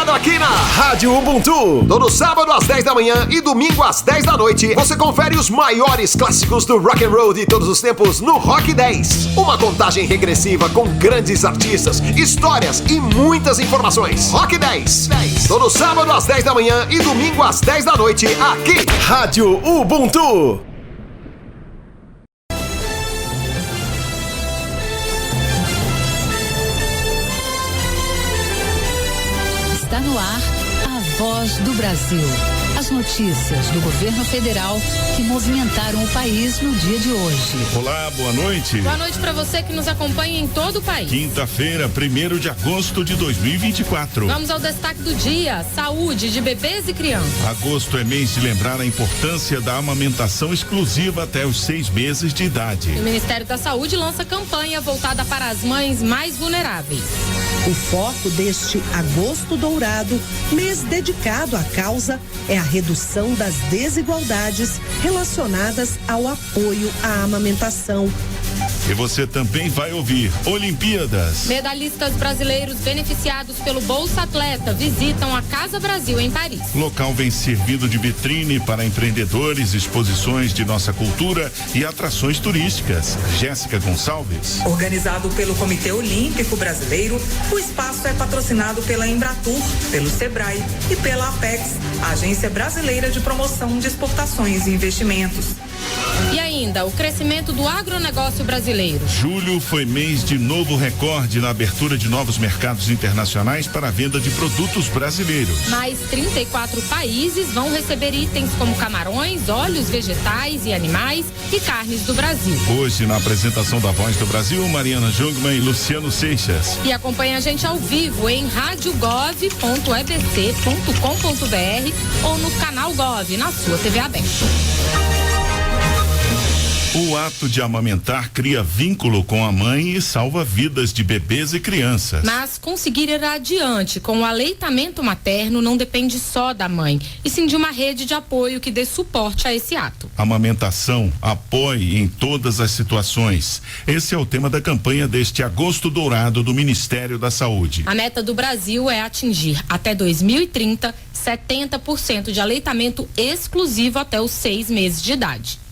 ligado aqui na Rádio Ubuntu. Todo sábado às 10 da manhã e domingo às 10 da noite, você confere os maiores clássicos do rock and roll de todos os tempos no Rock 10. Uma contagem regressiva com grandes artistas, histórias e muitas informações. Rock 10. Todo sábado às 10 da manhã e domingo às 10 da noite, aqui. Rádio Ubuntu. Está no ar a Voz do Brasil. As notícias do governo federal que movimentaram o país no dia de hoje. Olá, boa noite. Boa noite para você que nos acompanha em todo o país. Quinta-feira, 1º de agosto de 2024. Vamos ao destaque do dia: saúde de bebês e crianças. Agosto é mês de lembrar a importância da amamentação exclusiva até os 6 meses de idade. O Ministério da Saúde lança campanha voltada para as mães mais vulneráveis. O foco deste Agosto Dourado, mês dedicado à causa, é a redução das desigualdades relacionadas ao apoio à amamentação. E você também vai ouvir Olimpíadas. Medalhistas brasileiros beneficiados pelo Bolsa Atleta visitam a Casa Brasil em Paris. Local vem servindo de vitrine para empreendedores, exposições de nossa cultura e atrações turísticas. Jéssica Gonçalves. Organizado pelo Comitê Olímpico Brasileiro, o espaço é patrocinado pela Embratur, pelo Sebrae e pela Apex, a Agência Brasileira de Promoção de Exportações e Investimentos. E ainda, o crescimento do agronegócio brasileiro. Julho foi mês de novo recorde na abertura de novos mercados internacionais para a venda de produtos brasileiros. Mais 34 países vão receber itens como camarões, óleos vegetais e animais e carnes do Brasil. Hoje, na apresentação da Voz do Brasil, Mariana Jungmann e Luciano Seixas. E acompanha a gente ao vivo em radiogov.ebc.com.br ou no canal Gov, na sua TV aberta. O ato de amamentar cria vínculo com a mãe e salva vidas de bebês e crianças. Mas conseguir ir adiante com o aleitamento materno não depende só da mãe, e sim de uma rede de apoio que dê suporte a esse ato. Amamentação, apoie em todas as situações. Esse é o tema da campanha deste Agosto Dourado do Ministério da Saúde. A meta do Brasil é atingir, até 2030, 70% de aleitamento exclusivo até os 6 meses de idade.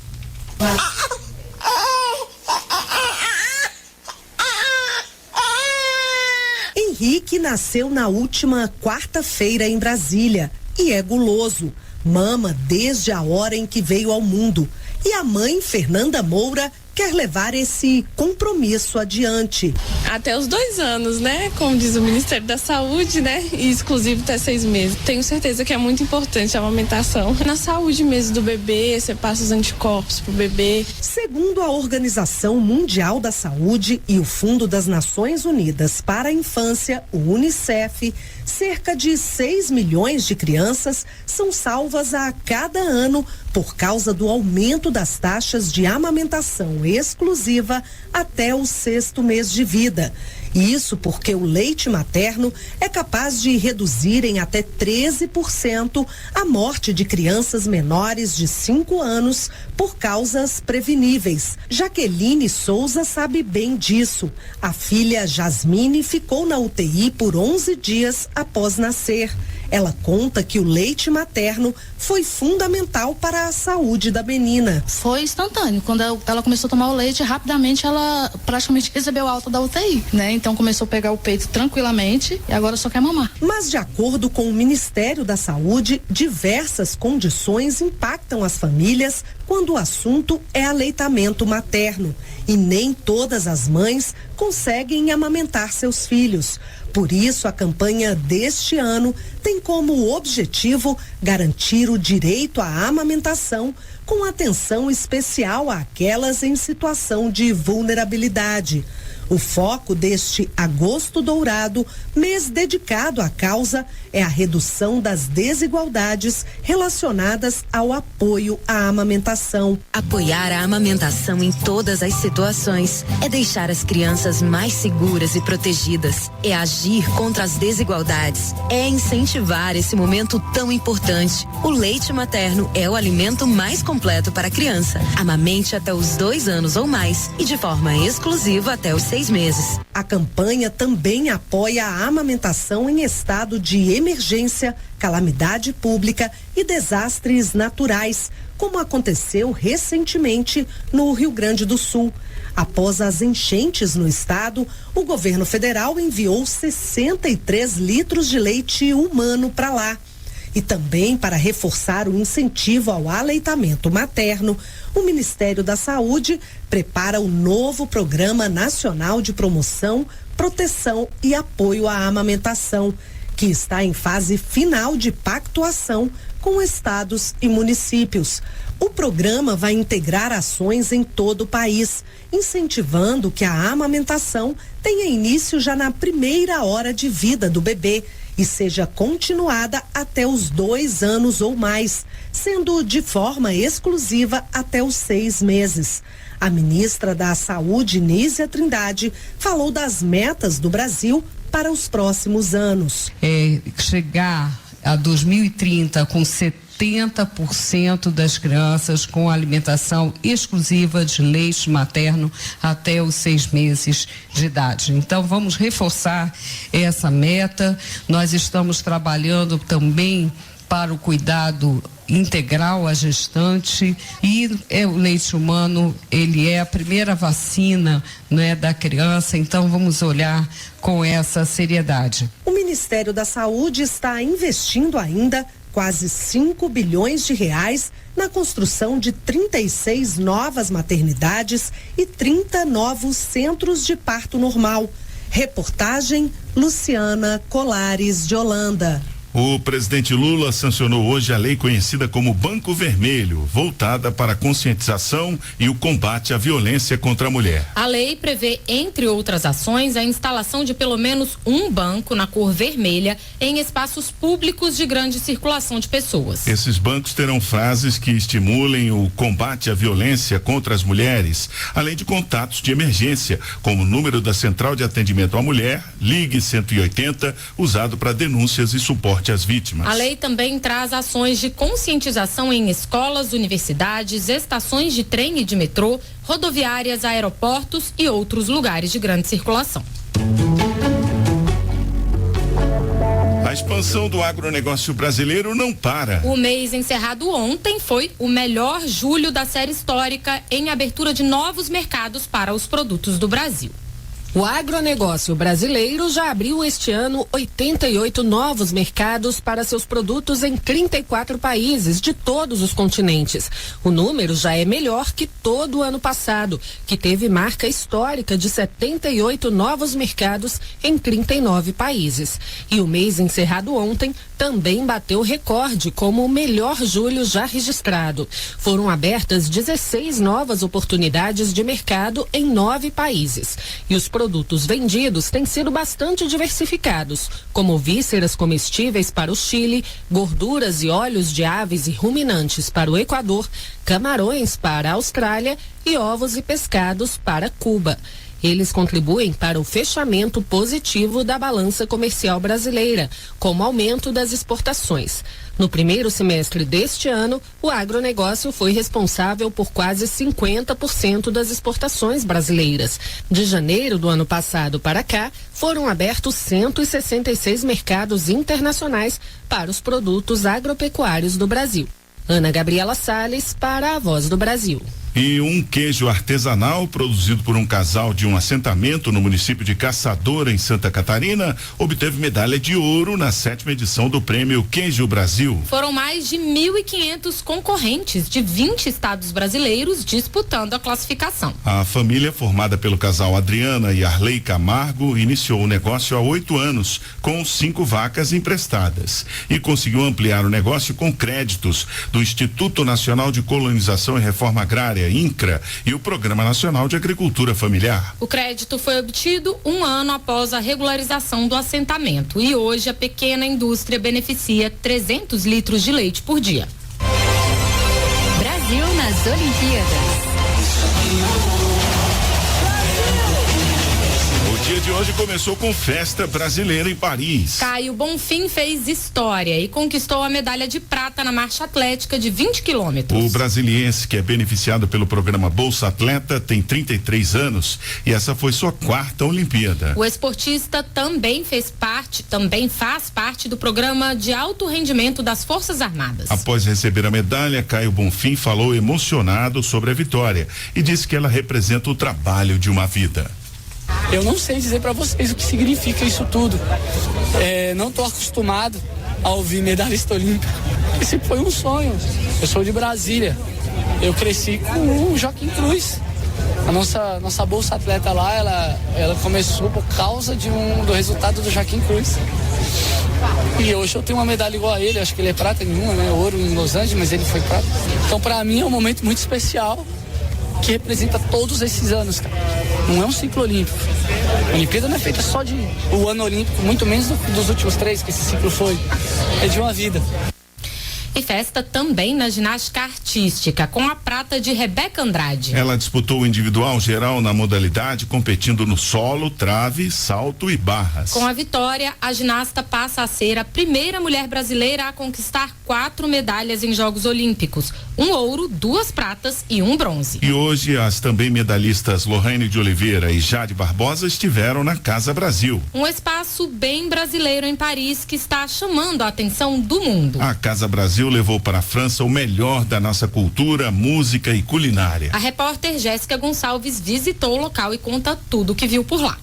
Henrique nasceu na última quarta-feira em Brasília e é guloso. Mama desde a hora em que veio ao mundo. E a mãe, Fernanda Moura, quer levar esse compromisso adiante. Até os 2 anos, né? Como diz o Ministério da Saúde, né? E exclusivo até 6 meses. Tenho certeza que é muito importante a amamentação. Na saúde mesmo do bebê, você passa os anticorpos pro bebê. Segundo a Organização Mundial da Saúde e o Fundo das Nações Unidas para a Infância, o UNICEF, cerca de 6 milhões de crianças são salvas a cada ano por causa do aumento das taxas de amamentação exclusiva até o 6º mês de vida. Isso porque o leite materno é capaz de reduzir em até 13% a morte de crianças menores de 5 anos por causas preveníveis. Jaqueline Souza sabe bem disso. A filha Jasmine ficou na UTI por 11 dias após nascer. Ela conta que o leite materno foi fundamental para a saúde da menina. Foi instantâneo. Quando ela começou a tomar o leite, rapidamente ela praticamente recebeu alta da UTI, né? Então começou a pegar o peito tranquilamente e agora só quer mamar. Mas de acordo com o Ministério da Saúde, diversas condições impactam as famílias quando o assunto é aleitamento materno. E nem todas as mães conseguem amamentar seus filhos. Por isso, a campanha deste ano tem como objetivo garantir o direito à amamentação com atenção especial àquelas em situação de vulnerabilidade. O foco deste Agosto Dourado, mês dedicado à causa, é a redução das desigualdades relacionadas ao apoio à amamentação. Apoiar a amamentação em todas as situações é deixar as crianças mais seguras e protegidas, é agir contra as desigualdades, é incentivar esse momento tão importante. O leite materno é o alimento mais completo para a criança. Amamente até os 2 anos ou mais e de forma exclusiva até os 6 6 meses. A campanha também apoia a amamentação em estado de emergência, calamidade pública e desastres naturais, como aconteceu recentemente no Rio Grande do Sul. Após as enchentes no estado, o governo federal enviou 63 litros de leite humano para lá. E também para reforçar o incentivo ao aleitamento materno, o Ministério da Saúde prepara o novo Programa Nacional de Promoção, Proteção e Apoio à Amamentação, que está em fase final de pactuação com estados e municípios. O programa vai integrar ações em todo o país, incentivando que a amamentação tenha início já na primeira hora de vida do bebê e seja continuada até os 2 anos ou mais, sendo de forma exclusiva até os 6 meses. A ministra da Saúde, Nízia Trindade, falou das metas do Brasil para os próximos anos. Chegar a 2030 com 70% das crianças com alimentação exclusiva de leite materno até os 6 meses de idade. Então, vamos reforçar essa meta. Nós estamos trabalhando também para o cuidado integral à gestante e o leite humano, ele é a primeira vacina, né, da criança, então vamos olhar com essa seriedade. O Ministério da Saúde está investindo ainda quase 5 bilhões de reais na construção de 36 novas maternidades e 30 novos centros de parto normal. Reportagem Luciana Colares de Holanda. O presidente Lula sancionou hoje a lei conhecida como Banco Vermelho, voltada para a conscientização e o combate à violência contra a mulher. A lei prevê, entre outras ações, a instalação de pelo menos um banco na cor vermelha em espaços públicos de grande circulação de pessoas. Esses bancos terão frases que estimulem o combate à violência contra as mulheres, além de contatos de emergência, como o número da Central de Atendimento à Mulher, Ligue 180, usado para denúncias e suporte às vítimas. A lei também traz ações de conscientização em escolas, universidades, estações de trem e de metrô, rodoviárias, aeroportos e outros lugares de grande circulação. A expansão do agronegócio brasileiro não para. O mês encerrado ontem foi o melhor julho da série histórica em abertura de novos mercados para os produtos do Brasil. O agronegócio brasileiro já abriu este ano 88 novos mercados para seus produtos em 34 países de todos os continentes. O número já é melhor que todo o ano passado, que teve marca histórica de 78 novos mercados em 39 países. E o mês encerrado ontem também bateu recorde como o melhor julho já registrado. Foram abertas 16 novas oportunidades de mercado em 9 países. E os produtos vendidos têm sido bastante diversificados, como vísceras comestíveis para o Chile, gorduras e óleos de aves e ruminantes para o Equador, camarões para a Austrália e ovos e pescados para Cuba. Eles contribuem para o fechamento positivo da balança comercial brasileira, como aumento das exportações. No primeiro semestre deste ano, o agronegócio foi responsável por quase 50% das exportações brasileiras. De janeiro do ano passado para cá, foram abertos 166 mercados internacionais para os produtos agropecuários do Brasil. Ana Gabriela Salles para a Voz do Brasil. E um queijo artesanal produzido por um casal de um assentamento no município de Caçadora, em Santa Catarina, obteve medalha de ouro na 7ª edição do Prêmio Queijo Brasil. Foram mais de 1.500 concorrentes de 20 estados brasileiros disputando a classificação. A família, formada pelo casal Adriana e Arley Camargo, iniciou o negócio há 8 anos, com 5 vacas emprestadas, e conseguiu ampliar o negócio com créditos do Instituto Nacional de Colonização e Reforma Agrária, INCRA, e o Programa Nacional de Agricultura Familiar. O crédito foi obtido um ano após a regularização do assentamento e hoje a pequena indústria beneficia 300 litros de leite por dia. Brasil nas Olimpíadas. O dia de de hoje começou com festa brasileira em Paris. Caio Bonfim fez história e conquistou a medalha de prata na marcha atlética de 20 quilômetros. O brasiliense, que é beneficiado pelo programa Bolsa Atleta, tem 33 anos e essa foi sua 4ª Olimpíada. O esportista também faz parte do programa de alto rendimento das Forças Armadas. Após receber a medalha, Caio Bonfim falou emocionado sobre a vitória e disse que ela representa o trabalho de uma vida. Eu não sei dizer para vocês o que significa isso tudo. Não estou acostumado a ouvir medalhista olímpico. Esse foi um sonho. Eu sou de Brasília. Eu cresci com o Joaquim Cruz. A nossa bolsa atleta lá, ela começou por causa do resultado do Joaquim Cruz. E hoje eu tenho uma medalha igual a ele. Acho que ele é prata em uma, né? Ouro em Los Angeles, mas ele foi prata. Então, para mim é um momento muito especial, que representa todos esses anos, cara. Não é um ciclo olímpico. A Olimpíada não é feita só de o ano olímpico, muito menos dos últimos 3 que esse ciclo foi. É de uma vida. E festa também na ginástica artística, com a prata de Rebeca Andrade. Ela disputou o individual geral na modalidade, competindo no solo, trave, salto e barras. Com a vitória, a ginasta passa a ser a primeira mulher brasileira a conquistar 4 medalhas em Jogos Olímpicos: 1 ouro, 2 pratas e 1 bronze. E hoje as também medalhistas Lohane de Oliveira e Jade Barbosa estiveram na Casa Brasil. Um espaço bem brasileiro em Paris que está chamando a atenção do mundo. A Casa Brasil levou para a França o melhor da nossa cultura, música e culinária. A repórter Jéssica Gonçalves visitou o local e conta tudo o que viu por lá.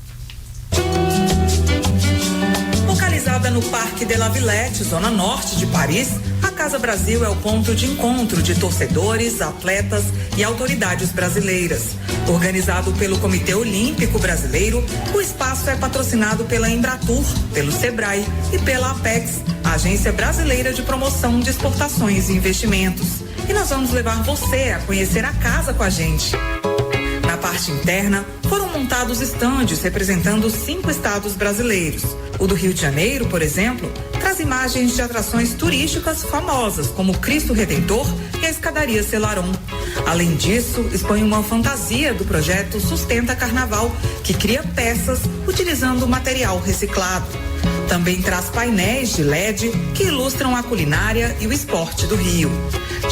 Localizada no Parque de la Villette, zona norte de Paris, a Casa Brasil é o ponto de encontro de torcedores, atletas e autoridades brasileiras. Organizado pelo Comitê Olímpico Brasileiro, o espaço é patrocinado pela Embratur, pelo Sebrae e pela Apex, a Agência Brasileira de Promoção de Exportações e Investimentos. E nós vamos levar você a conhecer a casa com a gente. Na parte interna, foram montados estandes representando 5 estados brasileiros. O do Rio de Janeiro, por exemplo, traz imagens de atrações turísticas famosas, como o Cristo Redentor e a escadaria Selarón. Além disso, expõe uma fantasia do projeto Sustenta Carnaval, que cria peças utilizando material reciclado. Também traz painéis de LED que ilustram a culinária e o esporte do Rio.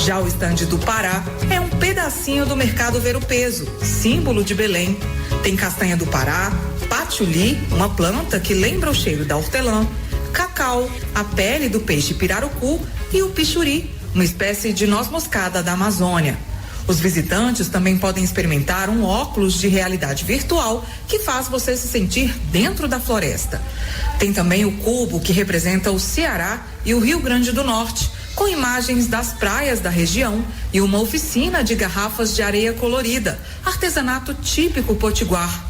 Já o estande do Pará é um pedacinho do mercado ver-o-peso, símbolo de Belém. Tem castanha do Pará, patchouli, uma planta que lembra o cheiro da hortelã, cacau, a pele do peixe pirarucu e o pichuri, uma espécie de noz moscada da Amazônia. Os visitantes também podem experimentar um óculos de realidade virtual que faz você se sentir dentro da floresta. Tem também o cubo que representa o Ceará e o Rio Grande do Norte, com imagens das praias da região e uma oficina de garrafas de areia colorida, artesanato típico potiguar.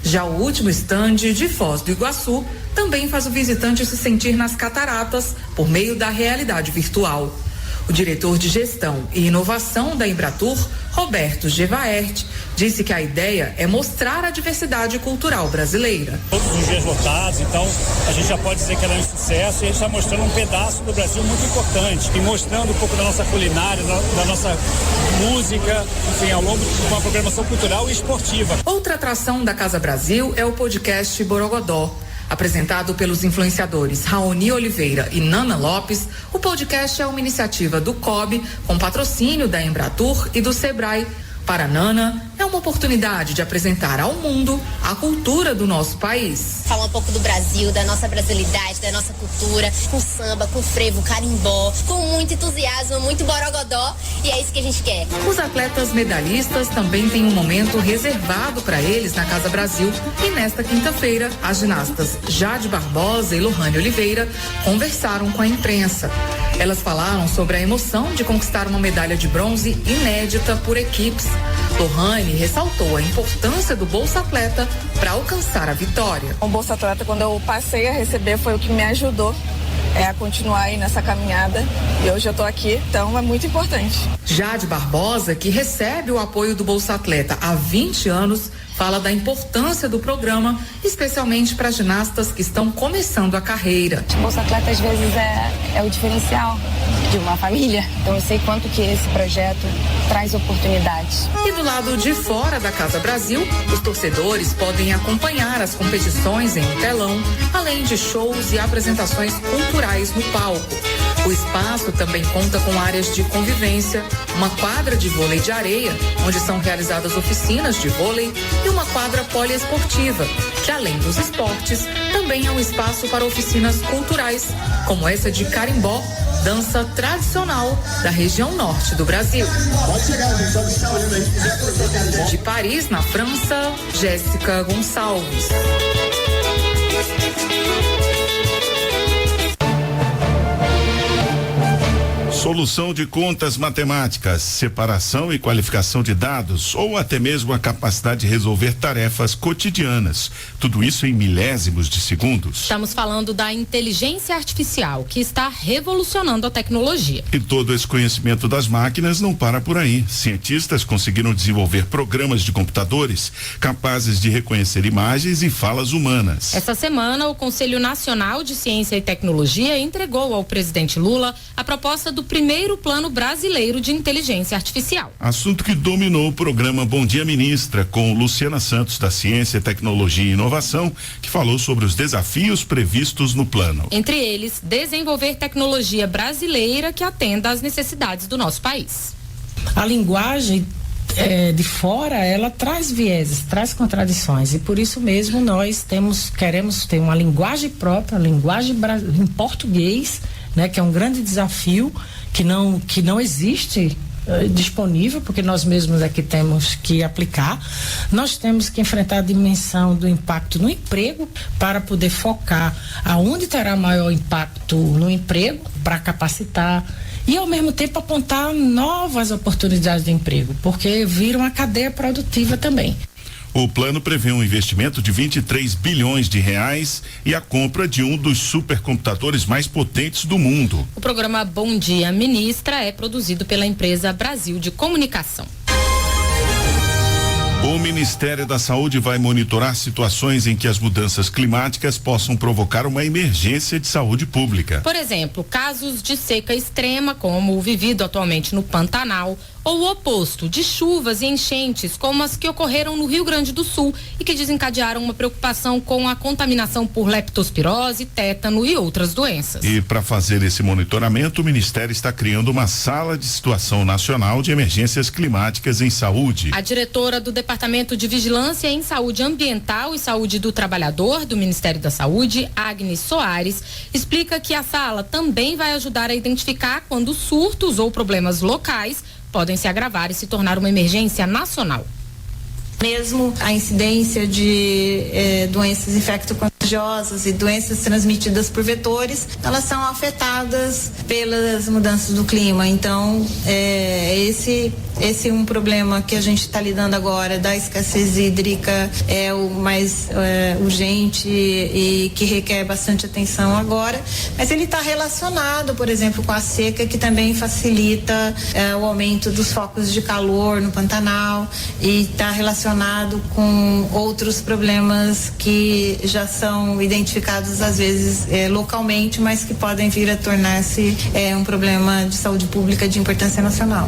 Já o último estande de Foz do Iguaçu também faz o visitante se sentir nas cataratas por meio da realidade virtual. O diretor de gestão e inovação da Embratur, Roberto Gevaert, disse que a ideia é mostrar a diversidade cultural brasileira. Todos os dias lotados, então a gente já pode dizer que ela é um sucesso e a gente está mostrando um pedaço do Brasil muito importante e mostrando um pouco da nossa culinária, da nossa música, enfim, ao longo de uma programação cultural e esportiva. Outra atração da Casa Brasil é o podcast Borogodó. Apresentado pelos influenciadores Raoni Oliveira e Nana Lopes, o podcast é uma iniciativa do COB com patrocínio da Embratur e do Sebrae. Para Nana, é uma oportunidade de apresentar ao mundo a cultura do nosso país. Falar um pouco do Brasil, da nossa brasilidade, da nossa cultura, com samba, com frevo, carimbó, com muito entusiasmo, muito borogodó, e é isso que a gente quer. Os atletas medalhistas também têm um momento reservado para eles na Casa Brasil e nesta quinta-feira, as ginastas Jade Barbosa e Lohane Oliveira conversaram com a imprensa. Elas falaram sobre a emoção de conquistar uma medalha de bronze inédita por equipes. Lohane ressaltou a importância do Bolsa Atleta para alcançar a vitória. O Bolsa Atleta, quando eu passei a receber, foi o que me ajudou a continuar aí nessa caminhada, e hoje eu tô aqui, então é muito importante. Jade Barbosa, que recebe o apoio do Bolsa Atleta há 20 anos, fala da importância do programa, especialmente para ginastas que estão começando a carreira. Bolsa Atleta às vezes é o diferencial de uma família. Então eu sei quanto que esse projeto traz oportunidades. E do lado de fora da Casa Brasil, os torcedores podem acompanhar as competições em um telão, além de shows e apresentações culturais no palco. O espaço também conta com áreas de convivência, uma quadra de vôlei de areia, onde são realizadas oficinas de vôlei, e uma quadra poliesportiva, que além dos esportes, também é um espaço para oficinas culturais, como essa de carimbó, dança tradicional da região norte do Brasil. De Paris, na França, Jéssica Gonçalves. Solução de contas matemáticas, separação e qualificação de dados ou até mesmo a capacidade de resolver tarefas cotidianas. Tudo isso em milésimos de segundos. Estamos falando da inteligência artificial, que está revolucionando a tecnologia. E todo esse conhecimento das máquinas não para por aí. Cientistas conseguiram desenvolver programas de computadores capazes de reconhecer imagens e falas humanas. Essa semana, o Conselho Nacional de Ciência e Tecnologia entregou ao presidente Lula a proposta do primeiro Plano Brasileiro de Inteligência Artificial. Assunto que dominou o programa Bom Dia Ministra, com Luciana Santos, da Ciência, Tecnologia e Inovação, que falou sobre os desafios previstos no plano. Entre eles, desenvolver tecnologia brasileira que atenda às necessidades do nosso país. A linguagem de fora, ela traz vieses, traz contradições, e por isso mesmo nós queremos ter uma linguagem própria, linguagem em português, né, que é um grande desafio que não existe disponível, porque nós mesmos é que temos que aplicar. Nós temos que enfrentar a dimensão do impacto no emprego para poder focar aonde terá maior impacto no emprego, para capacitar e ao mesmo tempo apontar novas oportunidades de emprego, porque vira uma cadeia produtiva também. O plano prevê um investimento de 23 bilhões de reais e a compra de um dos supercomputadores mais potentes do mundo. O programa Bom Dia Ministra é produzido pela empresa Brasil de Comunicação. O Ministério da Saúde vai monitorar situações em que as mudanças climáticas possam provocar uma emergência de saúde pública. Por exemplo, casos de seca extrema, como o vivido atualmente no Pantanal, ou o oposto, de chuvas e enchentes, como as que ocorreram no Rio Grande do Sul e que desencadearam uma preocupação com a contaminação por leptospirose, tétano e outras doenças. E para fazer esse monitoramento, o Ministério está criando uma sala de situação nacional de emergências climáticas em saúde. A diretora do Departamento de Vigilância em Saúde Ambiental e Saúde do Trabalhador do Ministério da Saúde, Agnes Soares, explica que a sala também vai ajudar a identificar quando surtos ou problemas locais podem se agravar e se tornar uma emergência nacional. Mesmo a incidência de doenças infecto-contagiosas e doenças transmitidas por vetores, elas são afetadas pelas mudanças do clima. Então, esse é um problema que a gente está lidando agora, da escassez hídrica, é o mais urgente e que requer bastante atenção agora, mas ele está relacionado, por exemplo, com a seca, que também facilita o aumento dos focos de calor no Pantanal, e está relacionado com outros problemas que já são identificados às vezes localmente, mas que podem vir a tornar-se um problema de saúde pública de importância nacional.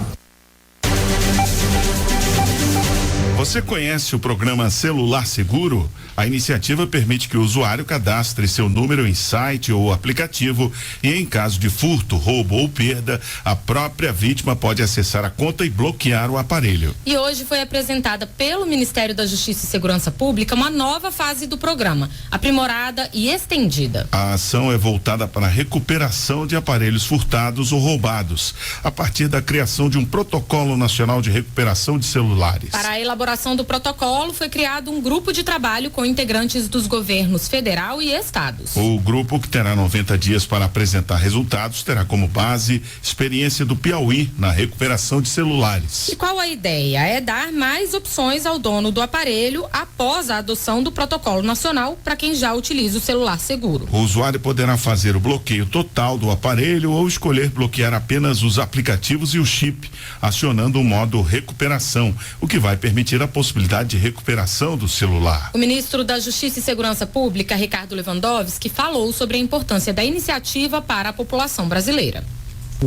Você conhece o programa Celular Seguro? A iniciativa permite que o usuário cadastre seu número em site ou aplicativo e, em caso de furto, roubo ou perda, a própria vítima pode acessar a conta e bloquear o aparelho. E hoje foi apresentada pelo Ministério da Justiça e Segurança Pública uma nova fase do programa, aprimorada e estendida. A ação é voltada para a recuperação de aparelhos furtados ou roubados, a partir da criação de um protocolo nacional de recuperação de celulares. Para a elaboração do protocolo, foi criado um grupo de trabalho com integrantes dos governos federal e estados. O grupo, que terá 90 dias para apresentar resultados, terá como base experiência do Piauí na recuperação de celulares. E qual a ideia? É dar mais opções ao dono do aparelho após a adoção do protocolo nacional para quem já utiliza o celular seguro. O usuário poderá fazer o bloqueio total do aparelho ou escolher bloquear apenas os aplicativos e o chip, acionando o modo recuperação, o que vai permitir a possibilidade de recuperação do celular. O ministro da Justiça e Segurança Pública, Ricardo Lewandowski, falou sobre a importância da iniciativa para a população brasileira.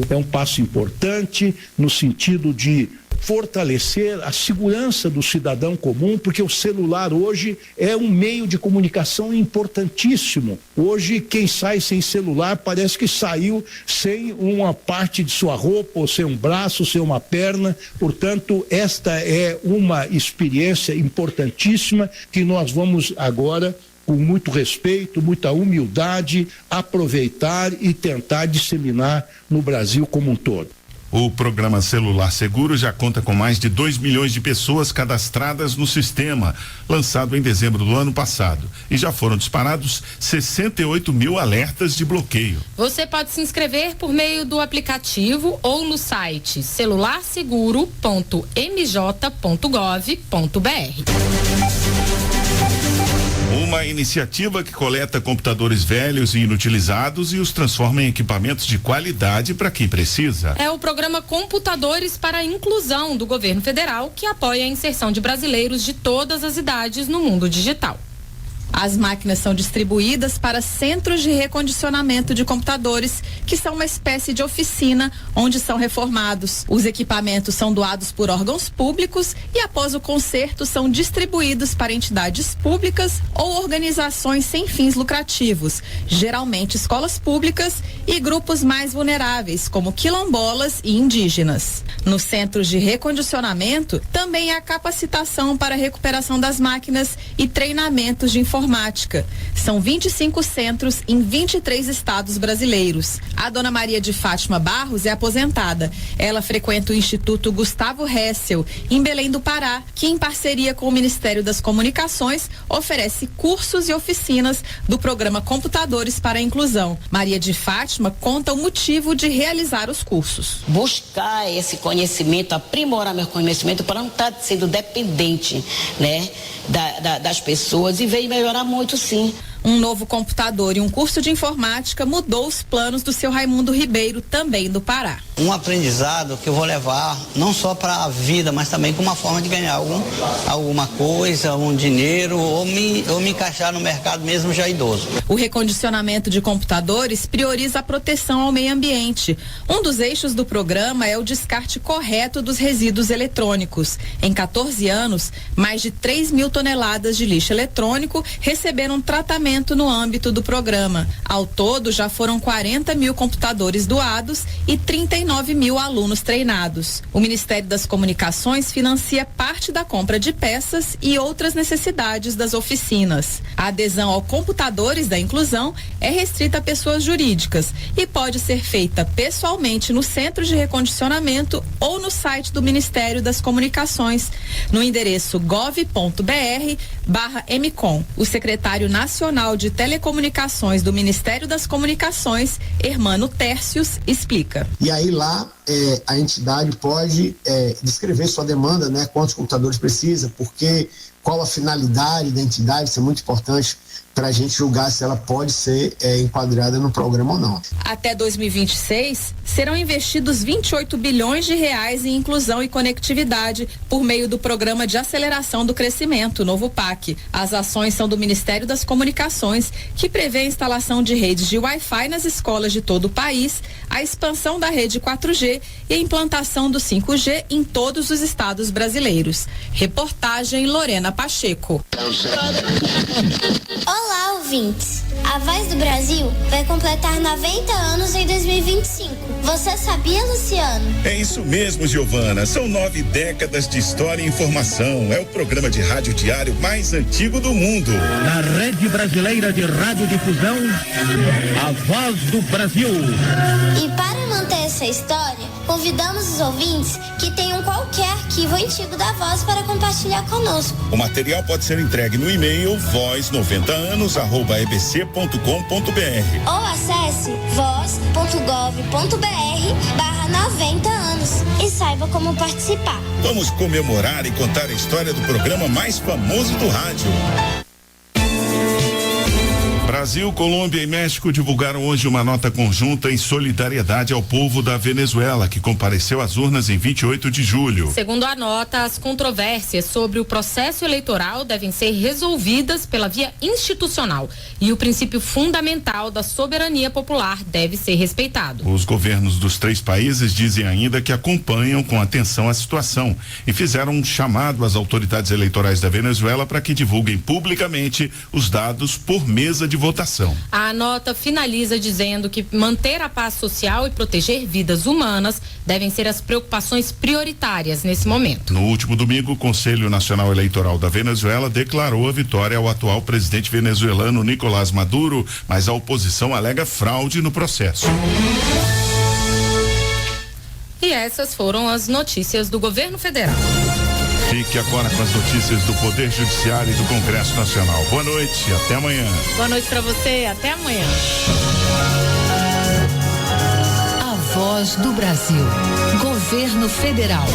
É um passo importante no sentido de fortalecer a segurança do cidadão comum, porque o celular hoje é um meio de comunicação importantíssimo. Hoje, quem sai sem celular parece que saiu sem uma parte de sua roupa, ou sem um braço, sem uma perna. Portanto, esta é uma experiência importantíssima que nós vamos agora, com muito respeito, muita humildade, aproveitar e tentar disseminar no Brasil como um todo. O programa Celular Seguro já conta com mais de 2 milhões de pessoas cadastradas no sistema, lançado em dezembro do ano passado. E já foram disparados 68 mil alertas de bloqueio. Você pode se inscrever por meio do aplicativo ou no site celularseguro.mj.gov.br. Uma iniciativa que coleta computadores velhos e inutilizados e os transforma em equipamentos de qualidade para quem precisa. É o programa Computadores para a Inclusão do Governo Federal, que apoia a inserção de brasileiros de todas as idades no mundo digital. As máquinas são distribuídas para centros de recondicionamento de computadores, que são uma espécie de oficina onde são reformados. Os equipamentos são doados por órgãos públicos e, após o conserto, são distribuídos para entidades públicas ou organizações sem fins lucrativos, geralmente escolas públicas e grupos mais vulneráveis, como quilombolas e indígenas. Nos centros de recondicionamento, também há capacitação para a recuperação das máquinas e treinamentos de informática. São 25 centros em 23 estados brasileiros. A dona Maria de Fátima Barros é aposentada. Ela frequenta o Instituto Gustavo Hessel, em Belém do Pará, que, em parceria com o Ministério das Comunicações, oferece cursos e oficinas do programa Computadores para a Inclusão. Maria de Fátima conta o motivo de realizar os cursos. Buscar esse conhecimento, aprimorar meu conhecimento para não estar sendo dependente, né, das pessoas, e veio melhorar muito, sim. Um novo computador e um curso de informática mudou os planos do seu Raimundo Ribeiro, também do Pará. Um aprendizado que eu vou levar não só para a vida, mas também como uma forma de ganhar alguma coisa, um dinheiro, ou me encaixar no mercado mesmo já idoso. O recondicionamento de computadores prioriza a proteção ao meio ambiente. Um dos eixos do programa é o descarte correto dos resíduos eletrônicos. Em 14 anos, mais de 3 mil toneladas de lixo eletrônico receberam tratamento no âmbito do programa. Ao todo, já foram 40 mil computadores doados e 39 mil alunos treinados. O Ministério das Comunicações financia parte da compra de peças e outras necessidades das oficinas. A adesão ao Computadores da Inclusão é restrita a pessoas jurídicas e pode ser feita pessoalmente no centro de recondicionamento ou no site do Ministério das Comunicações, no endereço gov.br/mcom. O secretário nacional de Telecomunicações do Ministério das Comunicações, Hermano Tércios, explica. E aí lá a entidade pode descrever sua demanda, né? Quantos computadores precisa, porque, qual a finalidade da entidade, isso é muito importante para a gente julgar se ela pode ser enquadrada no programa ou não. Até 2026, serão investidos 28 bilhões de reais em inclusão e conectividade por meio do Programa de Aceleração do Crescimento, novo PAC. As ações são do Ministério das Comunicações, que prevê a instalação de redes de Wi-Fi nas escolas de todo o país, a expansão da rede 4G e a implantação do 5G em todos os estados brasileiros. Reportagem Lorena Pacheco. Olá, ouvintes! A Voz do Brasil vai completar 90 anos em 2025. Você sabia, Luciano? É isso mesmo, Giovana. São 9 décadas de história e informação. É o programa de rádio diário mais antigo do mundo. Na Rede Brasileira de Radiodifusão, a Voz do Brasil. E para manter essa história, convidamos os ouvintes que tenham qualquer arquivo antigo da Voz para compartilhar conosco. O material pode ser entregue no e-mail voz90anos@ebc.com.br ou acesse voz.gov.br/90 anos e saiba como participar. Vamos comemorar e contar a história do programa mais famoso do rádio. Brasil, Colômbia e México divulgaram hoje uma nota conjunta em solidariedade ao povo da Venezuela, que compareceu às urnas em 28 de julho. Segundo a nota, as controvérsias sobre o processo eleitoral devem ser resolvidas pela via institucional e o princípio fundamental da soberania popular deve ser respeitado. Os governos dos 3 países dizem ainda que acompanham com atenção a situação e fizeram um chamado às autoridades eleitorais da Venezuela para que divulguem publicamente os dados por mesa de votação. A nota finaliza dizendo que manter a paz social e proteger vidas humanas devem ser as preocupações prioritárias nesse momento. No último domingo, o Conselho Nacional Eleitoral da Venezuela declarou a vitória ao atual presidente venezuelano Nicolás Maduro, mas a oposição alega fraude no processo. E essas foram as notícias do governo federal. Fique agora com as notícias do Poder Judiciário e do Congresso Nacional. Boa noite, até amanhã. Boa noite para você, até amanhã. A Voz do Brasil. Governo Federal.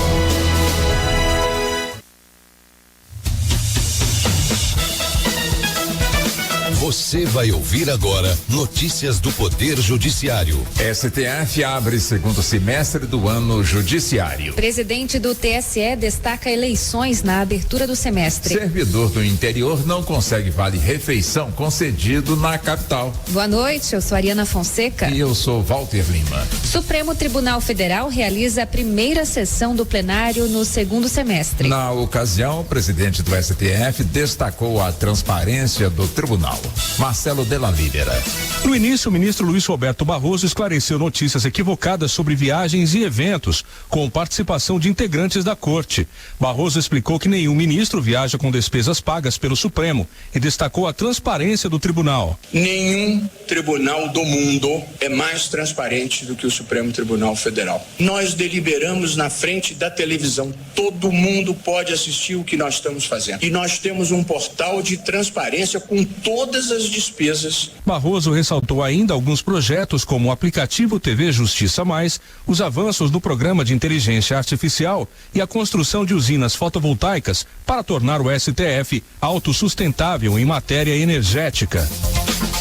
Você vai ouvir agora notícias do Poder Judiciário. STF abre segundo semestre do ano judiciário. Presidente do TSE destaca eleições na abertura do semestre. Servidor do interior não consegue vale-refeição concedido na capital. Boa noite, eu sou Ariana Fonseca. E eu sou Walter Lima. Supremo Tribunal Federal realiza a primeira sessão do plenário no segundo semestre. Na ocasião, o presidente do STF destacou a transparência do tribunal. Marcelo Della Libera. No início, o ministro Luiz Roberto Barroso esclareceu notícias equivocadas sobre viagens e eventos, com participação de integrantes da corte. Barroso explicou que nenhum ministro viaja com despesas pagas pelo Supremo e destacou a transparência do tribunal. Nenhum tribunal do mundo é mais transparente do que o Supremo Tribunal Federal. Nós deliberamos na frente da televisão. Todo mundo pode assistir o que nós estamos fazendo. E nós temos um portal de transparência com todas as despesas. Barroso ressaltou ainda alguns projetos como o aplicativo TV Justiça Mais, os avanços no programa de inteligência artificial e a construção de usinas fotovoltaicas para tornar o STF autossustentável em matéria energética.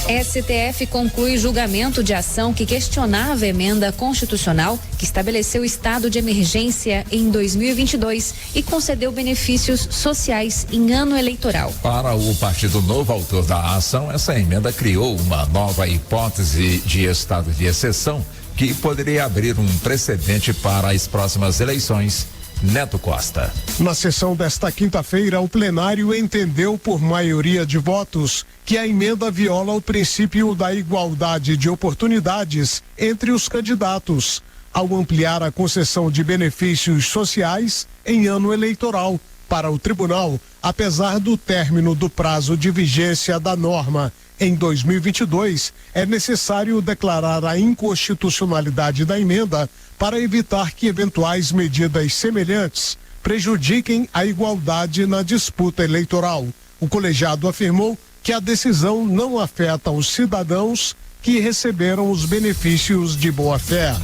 STF conclui julgamento de ação que questionava a emenda constitucional que estabeleceu estado de emergência em 2022 e concedeu benefícios sociais em ano eleitoral. Para o Partido Novo, autor da ação, essa emenda criou uma nova hipótese de estado de exceção que poderia abrir um precedente para as próximas eleições. Neto Costa. Na sessão desta quinta-feira, o plenário entendeu por maioria de votos que a emenda viola o princípio da igualdade de oportunidades entre os candidatos, ao ampliar a concessão de benefícios sociais em ano eleitoral para o tribunal, apesar do término do prazo de vigência da norma. Em 2022, é necessário declarar a inconstitucionalidade da emenda para evitar que eventuais medidas semelhantes prejudiquem a igualdade na disputa eleitoral. O colegiado afirmou que a decisão não afeta os cidadãos que receberam os benefícios de boa-fé.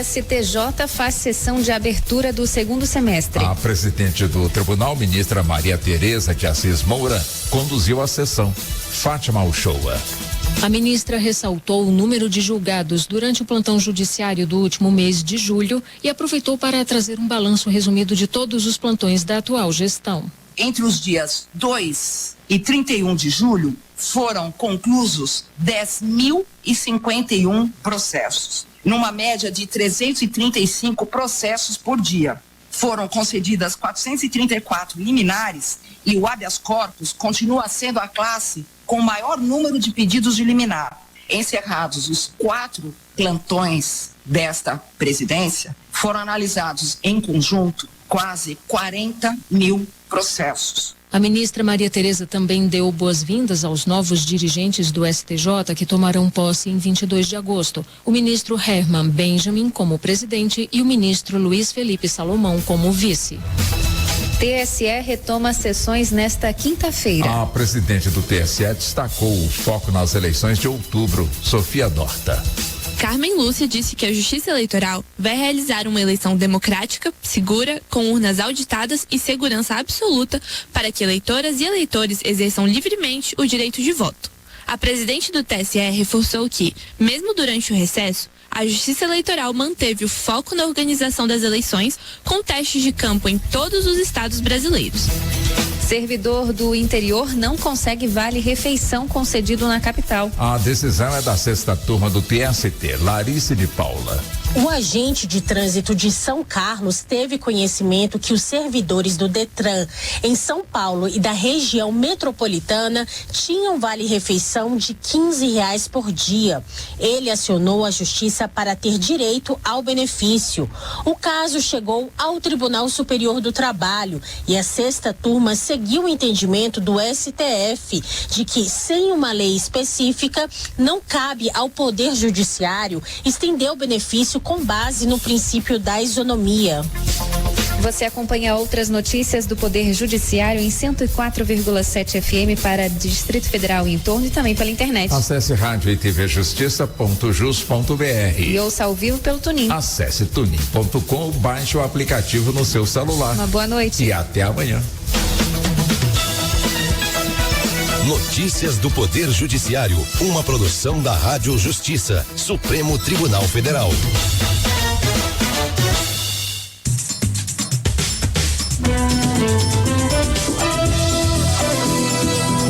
STJ faz sessão de abertura do segundo semestre. A presidente do tribunal, ministra Maria Tereza de Assis Moura, conduziu a sessão. Fátima Uchoa. A ministra ressaltou o número de julgados durante o plantão judiciário do último mês de julho e aproveitou para trazer um balanço resumido de todos os plantões da atual gestão. Entre os dias 2 e 31 de julho, foram conclusos 10.051 processos, numa média de 335 processos por dia. Foram concedidas 434 liminares e o habeas corpus continua sendo a classe com o maior número de pedidos de liminar. Encerrados os 4 plantões desta presidência, foram analisados em conjunto quase 40 mil processos. A ministra Maria Tereza também deu boas-vindas aos novos dirigentes do STJ que tomarão posse em 22 de agosto. O ministro Herman Benjamin como presidente e o ministro Luiz Felipe Salomão como vice. TSE retoma sessões nesta quinta-feira. A presidente do TSE destacou o foco nas eleições de outubro, Sofia Dorta. Carmen Lúcia disse que a Justiça Eleitoral vai realizar uma eleição democrática, segura, com urnas auditadas e segurança absoluta para que eleitoras e eleitores exerçam livremente o direito de voto. A presidente do TSE reforçou que, mesmo durante o recesso, a Justiça Eleitoral manteve o foco na organização das eleições com testes de campo em todos os estados brasileiros. Servidor do interior não consegue vale-refeição concedido na capital. A decisão é da 6ª turma do TST, Larice de Paula. O agente de trânsito de São Carlos teve conhecimento que os servidores do Detran em São Paulo e da região metropolitana tinham vale-refeição de R$15 por dia. Ele acionou a justiça para ter direito ao benefício. O caso chegou ao Tribunal Superior do Trabalho e a 6ª turma seguiu o entendimento do STF de que, sem uma lei específica, não cabe ao Poder Judiciário estender o benefício com base no princípio da isonomia. Você acompanha outras notícias do Poder Judiciário em 104,7 FM para Distrito Federal e em torno e também pela internet. Acesse rádio e tvjustiça.jus.br e ouça ao vivo pelo Tunin. Acesse tunin.com, baixe o aplicativo no seu celular. Uma boa noite. E até amanhã. Notícias do Poder Judiciário, uma produção da Rádio Justiça, Supremo Tribunal Federal.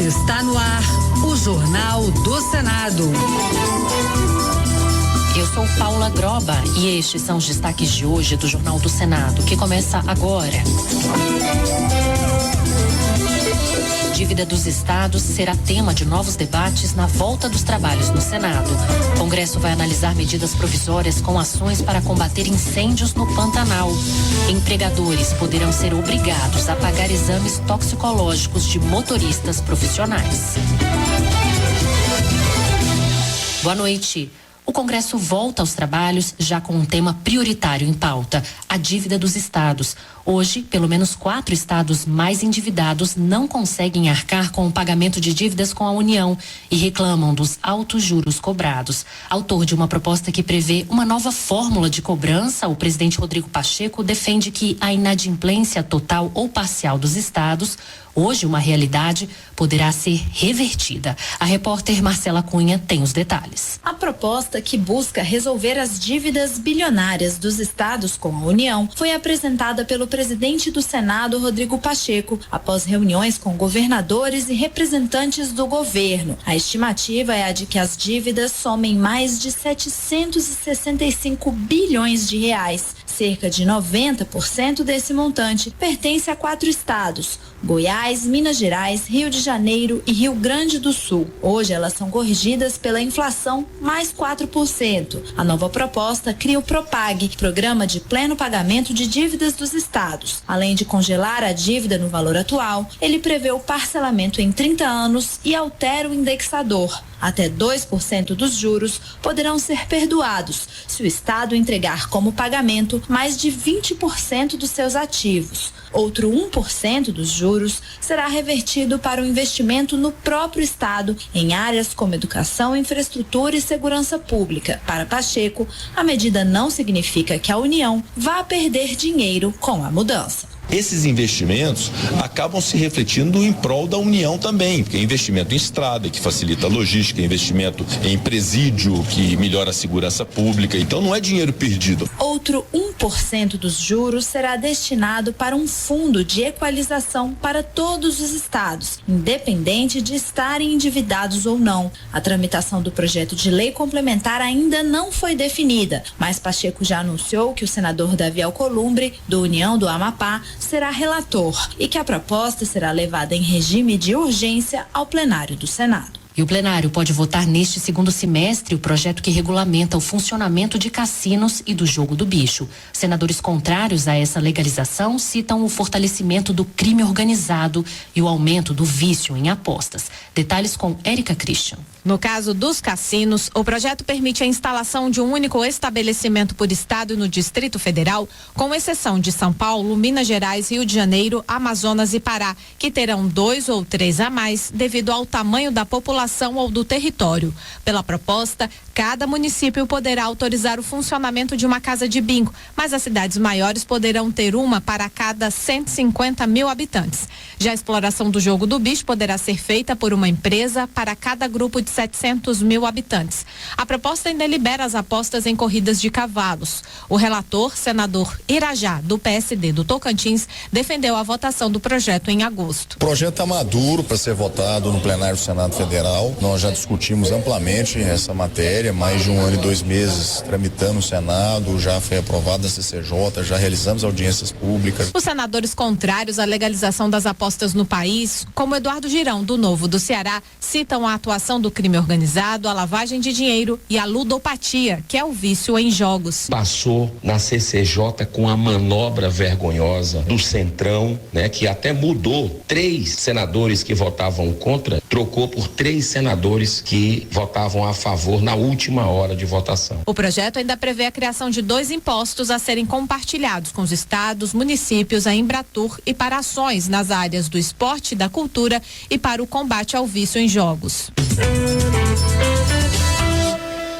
Está no ar o Jornal do Senado. Eu sou Paula Groba e estes são os destaques de hoje do Jornal do Senado, que começa agora. Dívida dos estados será tema de novos debates na volta dos trabalhos no Senado. O Congresso vai analisar medidas provisórias com ações para combater incêndios no Pantanal. Empregadores poderão ser obrigados a pagar exames toxicológicos de motoristas profissionais. Boa noite. O Congresso volta aos trabalhos já com um tema prioritário em pauta: a dívida dos estados. Hoje, pelo menos 4 estados mais endividados não conseguem arcar com o pagamento de dívidas com a União e reclamam dos altos juros cobrados. Autor de uma proposta que prevê uma nova fórmula de cobrança, o presidente Rodrigo Pacheco defende que a inadimplência total ou parcial dos estados, hoje uma realidade, poderá ser revertida. A repórter Marcela Cunha tem os detalhes. A proposta, que busca resolver as dívidas bilionárias dos estados com a União, foi apresentada pelo presidente do Senado, Rodrigo Pacheco, após reuniões com governadores e representantes do governo. A estimativa é a de que as dívidas somem mais de 765 bilhões de reais. Cerca de 90% desse montante pertence a 4 estados: Goiás, Minas Gerais, Rio de Janeiro e Rio Grande do Sul. Hoje elas são corrigidas pela inflação mais 4%. A nova proposta cria o Propag, Programa de Pleno Pagamento de Dívidas dos Estados. Além de congelar a dívida no valor atual, ele prevê o parcelamento em 30 anos e altera o indexador. Até 2% dos juros poderão ser perdoados se o Estado entregar como pagamento mais de 20% dos seus ativos. Outro 1% dos juros será revertido para o investimento no próprio Estado em áreas como educação, infraestrutura e segurança pública. Para Pacheco, a medida não significa que a União vá perder dinheiro com a mudança. Esses investimentos acabam se refletindo em prol da União também, porque é investimento em estrada, que facilita a logística, investimento em presídio, que melhora a segurança pública, então não é dinheiro perdido. Outro 1% dos juros será destinado para um fundo de equalização para todos os estados, independente de estarem endividados ou não. A tramitação do projeto de lei complementar ainda não foi definida, mas Pacheco já anunciou que o senador Davi Alcolumbre, do União do Amapá, será relator e que a proposta será levada em regime de urgência ao plenário do Senado. E o plenário pode votar neste segundo semestre o projeto que regulamenta o funcionamento de cassinos e do jogo do bicho. Senadores contrários a essa legalização citam o fortalecimento do crime organizado e o aumento do vício em apostas. Detalhes com Érica Christian. No caso dos cassinos, o projeto permite a instalação de um único estabelecimento por estado no Distrito Federal, com exceção de São Paulo, Minas Gerais, Rio de Janeiro, Amazonas e Pará, que terão 2 ou 3 a mais devido ao tamanho da população população ou do território. Pela proposta, cada município poderá autorizar o funcionamento de uma casa de bingo, mas as cidades maiores poderão ter uma para cada 150 mil habitantes. Já a exploração do jogo do bicho poderá ser feita por uma empresa para cada grupo de 700 mil habitantes. A proposta ainda libera as apostas em corridas de cavalos. O relator, senador Irajá, do PSD do Tocantins, defendeu a votação do projeto em agosto. O projeto está maduro para ser votado no plenário do Senado Federal. Nós já discutimos amplamente essa matéria, mais de 1 ano e 2 meses tramitando no Senado, já foi aprovado na CCJ, já realizamos audiências públicas. Os senadores contrários à legalização das apostas no país, como Eduardo Girão, do Novo do Ceará, citam a atuação do crime organizado, a lavagem de dinheiro e a ludopatia, que é o vício em jogos. Passou na CCJ com a manobra vergonhosa do Centrão, né, que até mudou 3 senadores que votavam contra, trocou por 3 senadores que votavam a favor na última hora de votação. O projeto ainda prevê a criação de 2 impostos a serem compartilhados com os estados, municípios, a Embratur e para ações nas áreas do esporte e da cultura e para o combate ao vício em jogos.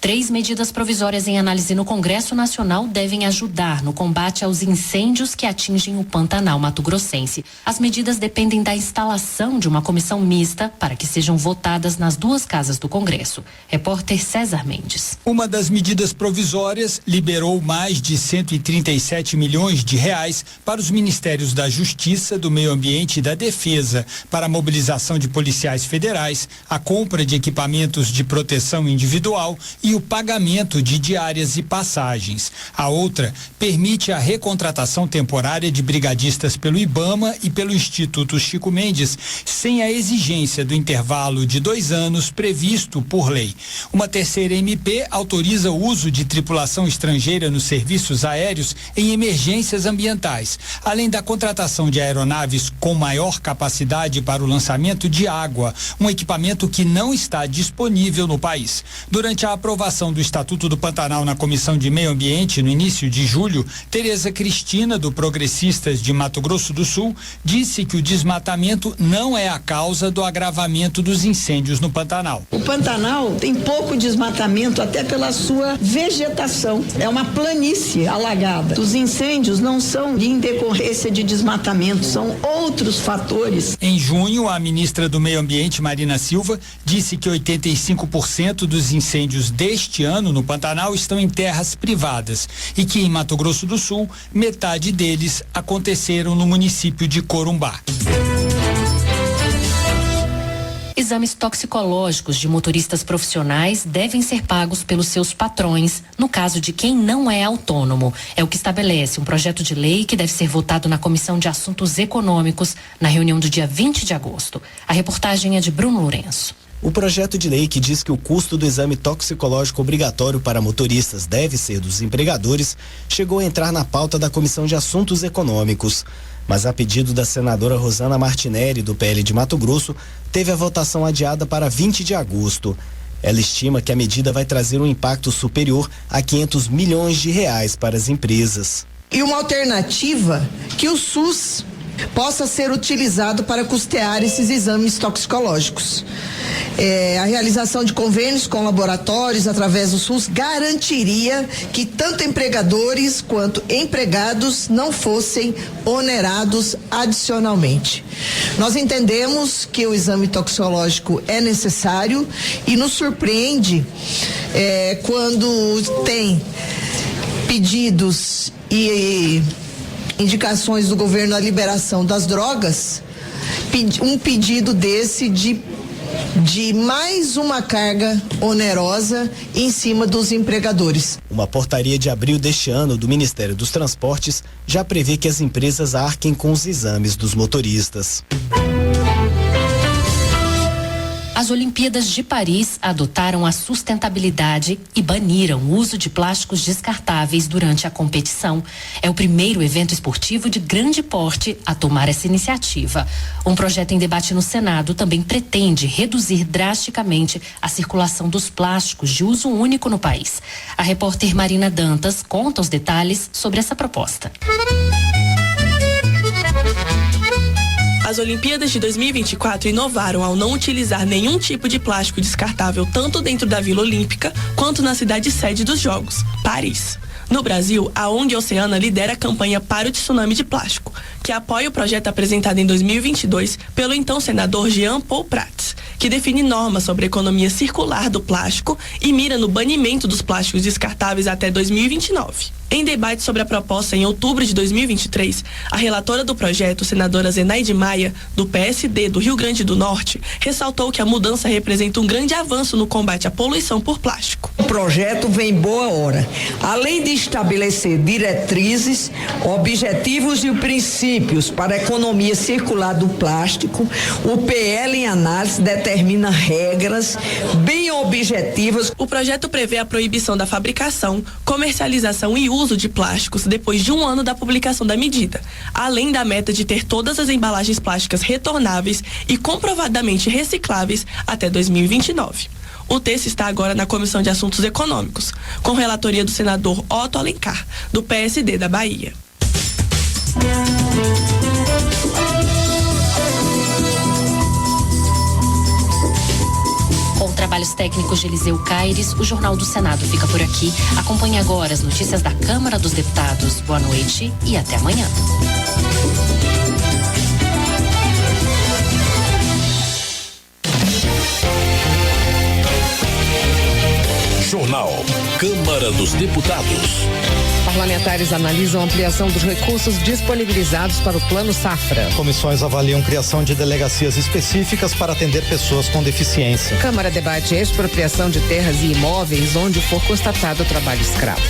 3 medidas provisórias em análise no Congresso Nacional devem ajudar no combate aos incêndios que atingem o Pantanal mato-grossense. As medidas dependem da instalação de uma comissão mista para que sejam votadas nas 2 casas do Congresso. Repórter César Mendes. Uma das medidas provisórias liberou mais de 137 milhões de reais para os Ministérios da Justiça, do Meio Ambiente e da Defesa, para a mobilização de policiais federais, a compra de equipamentos de proteção individual e o pagamento de diárias e passagens. A outra permite a recontratação temporária de brigadistas pelo IBAMA e pelo Instituto Chico Mendes, sem a exigência do intervalo de 2 anos previsto por lei. Uma terceira MP autoriza o uso de tripulação estrangeira nos serviços aéreos em emergências ambientais, além da contratação de aeronaves com maior capacidade para o lançamento de água, um equipamento que não está disponível no país. Durante a aprovação do Estatuto do Pantanal na Comissão de Meio Ambiente no início de julho, Tereza Cristina, do Progressistas de Mato Grosso do Sul, disse que o desmatamento não é a causa do agravamento dos incêndios no Pantanal. O Pantanal tem pouco desmatamento até pela sua vegetação. É uma planície alagada. Os incêndios não são em decorrência de desmatamento, são outros fatores. Em junho, a ministra do Meio Ambiente, Marina Silva, disse que 85% dos incêndios deste ano no Pantanal estão em terras privadas e que em Mato Grosso do Sul, metade deles aconteceram no município de Corumbá. Exames toxicológicos de motoristas profissionais devem ser pagos pelos seus patrões, no caso de quem não é autônomo. É o que estabelece um projeto de lei que deve ser votado na Comissão de Assuntos Econômicos na reunião do dia 20 de agosto. A reportagem é de Bruno Lourenço. O projeto de lei que diz que o custo do exame toxicológico obrigatório para motoristas deve ser dos empregadores chegou a entrar na pauta da Comissão de Assuntos Econômicos. Mas a pedido da senadora Rosana Martinelli, do PL de Mato Grosso, teve a votação adiada para 20 de agosto. Ela estima que a medida vai trazer um impacto superior a 500 milhões de reais para as empresas. E uma alternativa que o SUS possa ser utilizado para custear esses exames toxicológicos. A realização de convênios com laboratórios através do SUS garantiria que tanto empregadores quanto empregados não fossem onerados adicionalmente. Nós entendemos que o exame toxicológico é necessário e nos surpreende quando tem pedidos e indicações do governo à liberação das drogas, um pedido desse de mais uma carga onerosa em cima dos empregadores. Uma portaria de abril deste ano do Ministério dos Transportes já prevê que as empresas arquem com os exames dos motoristas. As Olimpíadas de Paris adotaram a sustentabilidade e baniram o uso de plásticos descartáveis durante a competição. É o primeiro evento esportivo de grande porte a tomar essa iniciativa. Um projeto em debate no Senado também pretende reduzir drasticamente a circulação dos plásticos de uso único no país. A repórter Marina Dantas conta os detalhes sobre essa proposta. As Olimpíadas de 2024 inovaram ao não utilizar nenhum tipo de plástico descartável tanto dentro da Vila Olímpica quanto na cidade sede dos Jogos, Paris. No Brasil, a ONG Oceana lidera a campanha Para o Tsunami de Plástico, que apoia o projeto apresentado em 2022 pelo então senador Jean Paul Prats, que define normas sobre a economia circular do plástico e mira no banimento dos plásticos descartáveis até 2029. Em debate sobre a proposta em outubro de 2023, a relatora do projeto, senadora Zenaide Maia, do PSD do Rio Grande do Norte, ressaltou que a mudança representa um grande avanço no combate à poluição por plástico. O projeto vem em boa hora. Além de estabelecer diretrizes, objetivos e princípios para a economia circular do plástico, o PL em análise determina regras bem objetivas. O projeto prevê a proibição da fabricação, comercialização e uso de plásticos depois de 1 ano da publicação da medida, além da meta de ter todas as embalagens plásticas retornáveis e comprovadamente recicláveis até 2029. O texto está agora na Comissão de Assuntos Econômicos, com relatoria do senador Otto Alencar, do PSD da Bahia. Com trabalhos técnicos de Eliseu Caires, o Jornal do Senado fica por aqui. Acompanhe agora as notícias da Câmara dos Deputados. Boa noite e até amanhã. Jornal Câmara dos Deputados. Parlamentares analisam a ampliação dos recursos disponibilizados para o Plano Safra. Comissões avaliam criação de delegacias específicas para atender pessoas com deficiência. Câmara debate a expropriação de terras e imóveis onde for constatado o trabalho escravo.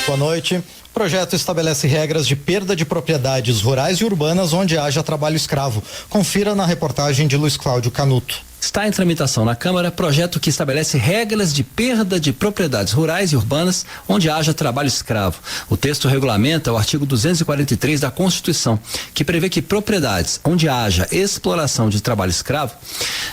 Boa noite. O projeto estabelece regras de perda de propriedades rurais e urbanas onde haja trabalho escravo. Confira na reportagem de Luiz Cláudio Canuto. Está em tramitação na Câmara projeto que estabelece regras de perda de propriedades rurais e urbanas onde haja trabalho escravo. O texto regulamenta o artigo 243 da Constituição, que prevê que propriedades onde haja exploração de trabalho escravo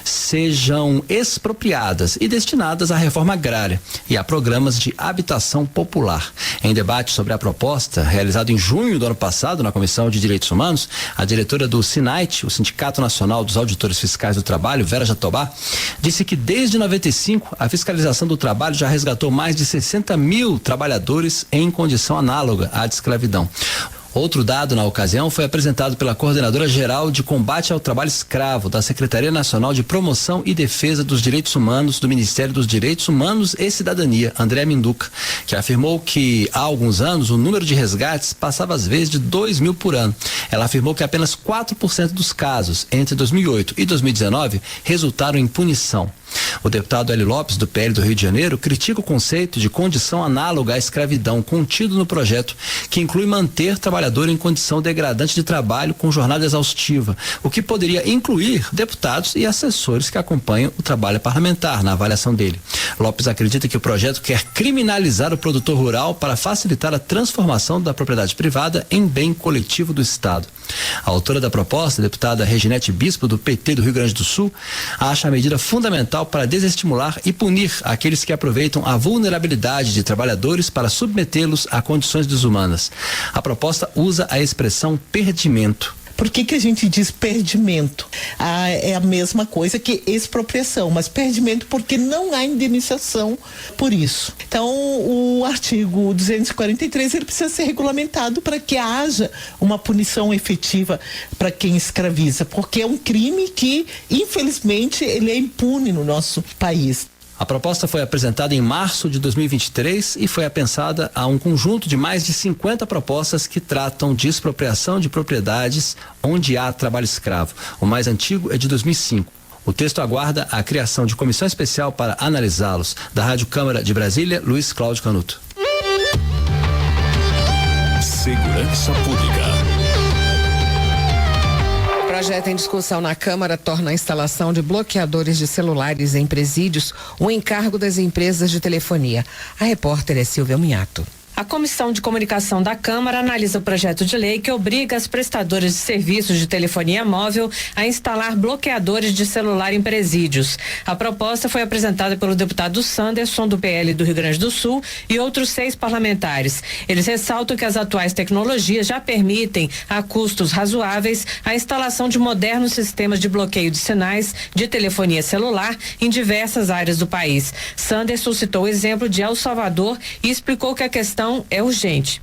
sejam expropriadas e destinadas à reforma agrária e a programas de habitação popular. Em debate sobre a proposta, realizado em junho do ano passado na Comissão de Direitos Humanos, a diretora do SINAIT, o Sindicato Nacional dos Auditores Fiscais do Trabalho, Vera Jatobá, disse que desde 95 a fiscalização do trabalho já resgatou mais de 60 mil trabalhadores em condição análoga à de escravidão. Outro dado na ocasião foi apresentado pela Coordenadora Geral de Combate ao Trabalho Escravo da Secretaria Nacional de Promoção e Defesa dos Direitos Humanos do Ministério dos Direitos Humanos e Cidadania, André Minduca, que afirmou que há alguns anos o número de resgates passava às vezes de 2.000 por ano. Ela afirmou que apenas 4% dos casos entre 2008 e 2019 resultaram em punição. O deputado Hélio Lopes, do PL do Rio de Janeiro, critica o conceito de condição análoga à escravidão contido no projeto, que inclui manter trabalhador em condição degradante de trabalho com jornada exaustiva, o que poderia incluir deputados e assessores que acompanham o trabalho parlamentar, na avaliação dele. Lopes acredita que o projeto quer criminalizar o produtor rural para facilitar a transformação da propriedade privada em bem coletivo do Estado. A autora da proposta, a deputada Reginete Bispo, do PT do Rio Grande do Sul, acha a medida fundamental para desestimular e punir aqueles que aproveitam a vulnerabilidade de trabalhadores para submetê-los a condições desumanas. A proposta usa a expressão perdimento. Por que a gente diz perdimento? É a mesma coisa que expropriação, mas perdimento porque não há indenização por isso. Então, o artigo 243 ele precisa ser regulamentado para que haja uma punição efetiva para quem escraviza, porque é um crime que, infelizmente, ele é impune no nosso país. A proposta foi apresentada em março de 2023 e foi apensada a um conjunto de mais de 50 propostas que tratam de expropriação de propriedades onde há trabalho escravo. O mais antigo é de 2005. O texto aguarda a criação de comissão especial para analisá-los. Da Rádio Câmara de Brasília, Luiz Cláudio Canuto. Segurança Pública. O projeto em discussão na Câmara torna a instalação de bloqueadores de celulares em presídios um encargo das empresas de telefonia. A repórter é Silvia Minhato. A Comissão de Comunicação da Câmara analisa o projeto de lei que obriga as prestadoras de serviços de telefonia móvel a instalar bloqueadores de celular em presídios. A proposta foi apresentada pelo deputado Sanderson, do PL do Rio Grande do Sul, e outros 6 parlamentares. Eles ressaltam que as atuais tecnologias já permitem, a custos razoáveis, a instalação de modernos sistemas de bloqueio de sinais de telefonia celular em diversas áreas do país. Sanderson citou o exemplo de El Salvador e explicou que a questão é urgente.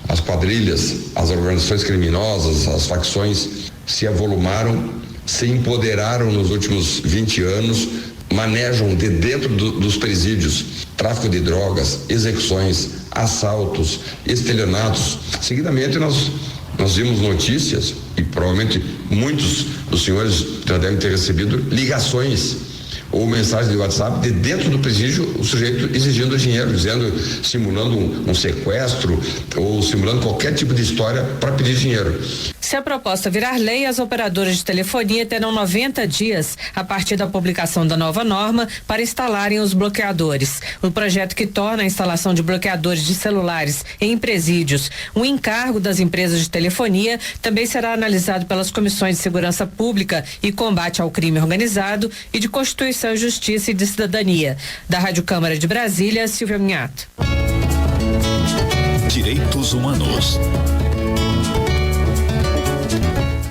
As quadrilhas, as organizações criminosas, as facções se avolumaram, se empoderaram nos últimos 20 anos, manejam de dentro dos presídios tráfico de drogas, execuções, assaltos, estelionatos. Seguidamente nós vimos notícias, e provavelmente muitos dos senhores já devem ter recebido ligações ou mensagens de WhatsApp de dentro do presídio, o sujeito exigindo dinheiro, simulando um sequestro ou simulando qualquer tipo de história para pedir dinheiro. Se a proposta virar lei, as operadoras de telefonia terão 90 dias a partir da publicação da nova norma para instalarem os bloqueadores. O projeto que torna a instalação de bloqueadores de celulares em presídios um encargo das empresas de telefonia também será analisado pelas comissões de segurança pública e combate ao crime organizado e de Constituição, Justiça e de Cidadania. Da Rádio Câmara de Brasília, Silvia Minhato. Direitos Humanos.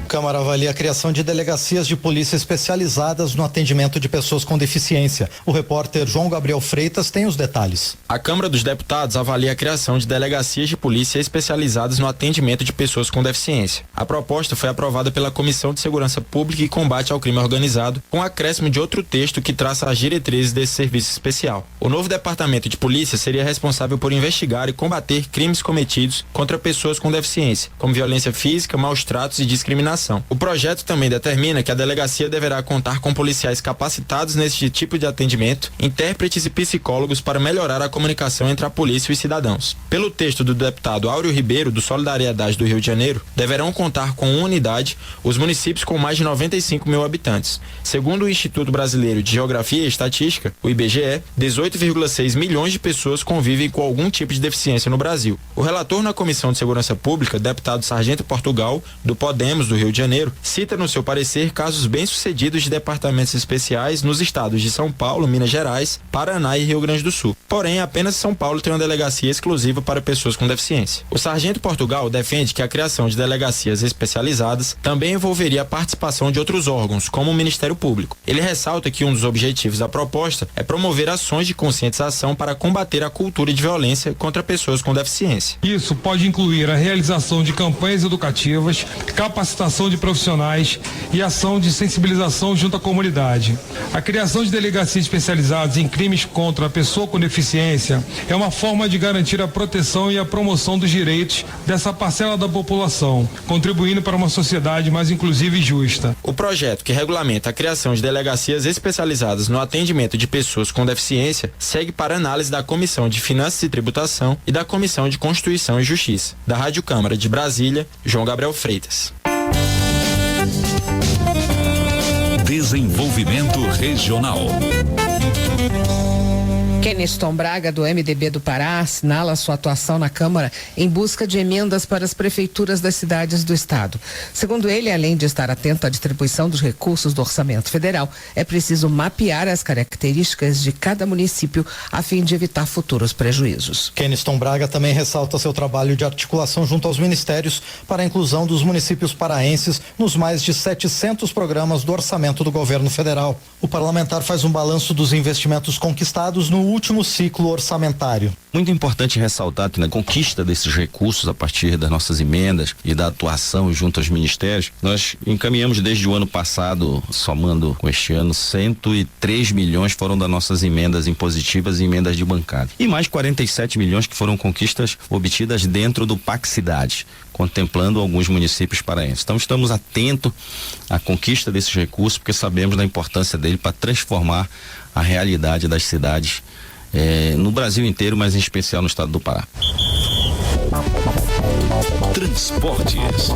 Câmara avalia a criação de delegacias de polícia especializadas no atendimento de pessoas com deficiência. O repórter João Gabriel Freitas tem os detalhes. A Câmara dos Deputados avalia a criação de delegacias de polícia especializadas no atendimento de pessoas com deficiência. A proposta foi aprovada pela Comissão de Segurança Pública e Combate ao Crime Organizado, com acréscimo de outro texto que traça as diretrizes desse serviço especial. O novo departamento de polícia seria responsável por investigar e combater crimes cometidos contra pessoas com deficiência, como violência física, maus tratos e discriminação. O projeto também determina que a delegacia deverá contar com policiais capacitados nesse tipo de atendimento, intérpretes e psicólogos para melhorar a comunicação entre a polícia e os cidadãos. Pelo texto do deputado Áureo Ribeiro, do Solidariedade do Rio de Janeiro, deverão contar com uma unidade os municípios com mais de 95 mil habitantes. Segundo o Instituto Brasileiro de Geografia e Estatística, o IBGE, 18,6 milhões de pessoas convivem com algum tipo de deficiência no Brasil. O relator na Comissão de Segurança Pública, deputado Sargento Portugal, do Podemos do Rio de Janeiro, cita no seu parecer casos bem-sucedidos de departamentos especiais nos estados de São Paulo, Minas Gerais, Paraná e Rio Grande do Sul. Porém, apenas São Paulo tem uma delegacia exclusiva para pessoas com deficiência. O Sargento Portugal defende que a criação de delegacias especializadas também envolveria a participação de outros órgãos, como o Ministério Público. Ele ressalta que um dos objetivos da proposta é promover ações de conscientização para combater a cultura de violência contra pessoas com deficiência. Isso pode incluir a realização de campanhas educativas, capacitação de profissionais e ação de sensibilização junto à comunidade. A criação de delegacias especializadas em crimes contra a pessoa com deficiência é uma forma de garantir a proteção e a promoção dos direitos dessa parcela da população, contribuindo para uma sociedade mais inclusiva e justa. O projeto que regulamenta a criação de delegacias especializadas no atendimento de pessoas com deficiência segue para análise da Comissão de Finanças e Tributação e da Comissão de Constituição e Justiça. Da Rádio Câmara de Brasília, João Gabriel Freitas. Desenvolvimento Regional. Keniston Braga, do MDB do Pará, assinala sua atuação na Câmara em busca de emendas para as prefeituras das cidades do estado. Segundo ele, além de estar atento à distribuição dos recursos do orçamento federal, é preciso mapear as características de cada município a fim de evitar futuros prejuízos. Keniston Braga também ressalta seu trabalho de articulação junto aos ministérios para a inclusão dos municípios paraenses nos mais de 700 programas do orçamento do governo federal. O parlamentar faz um balanço dos investimentos conquistados no último ciclo orçamentário. Muito importante ressaltar que na conquista desses recursos a partir das nossas emendas e da atuação junto aos ministérios, nós encaminhamos desde o ano passado, somando com este ano, 103 milhões foram das nossas emendas impositivas e emendas de bancada. E mais 47 milhões que foram conquistas obtidas dentro do PAC Cidade, contemplando alguns municípios paraenses. Então estamos atentos à conquista desses recursos, porque sabemos da importância dele para transformar a realidade das cidades no Brasil inteiro, mas em especial no estado do Pará. Transportes.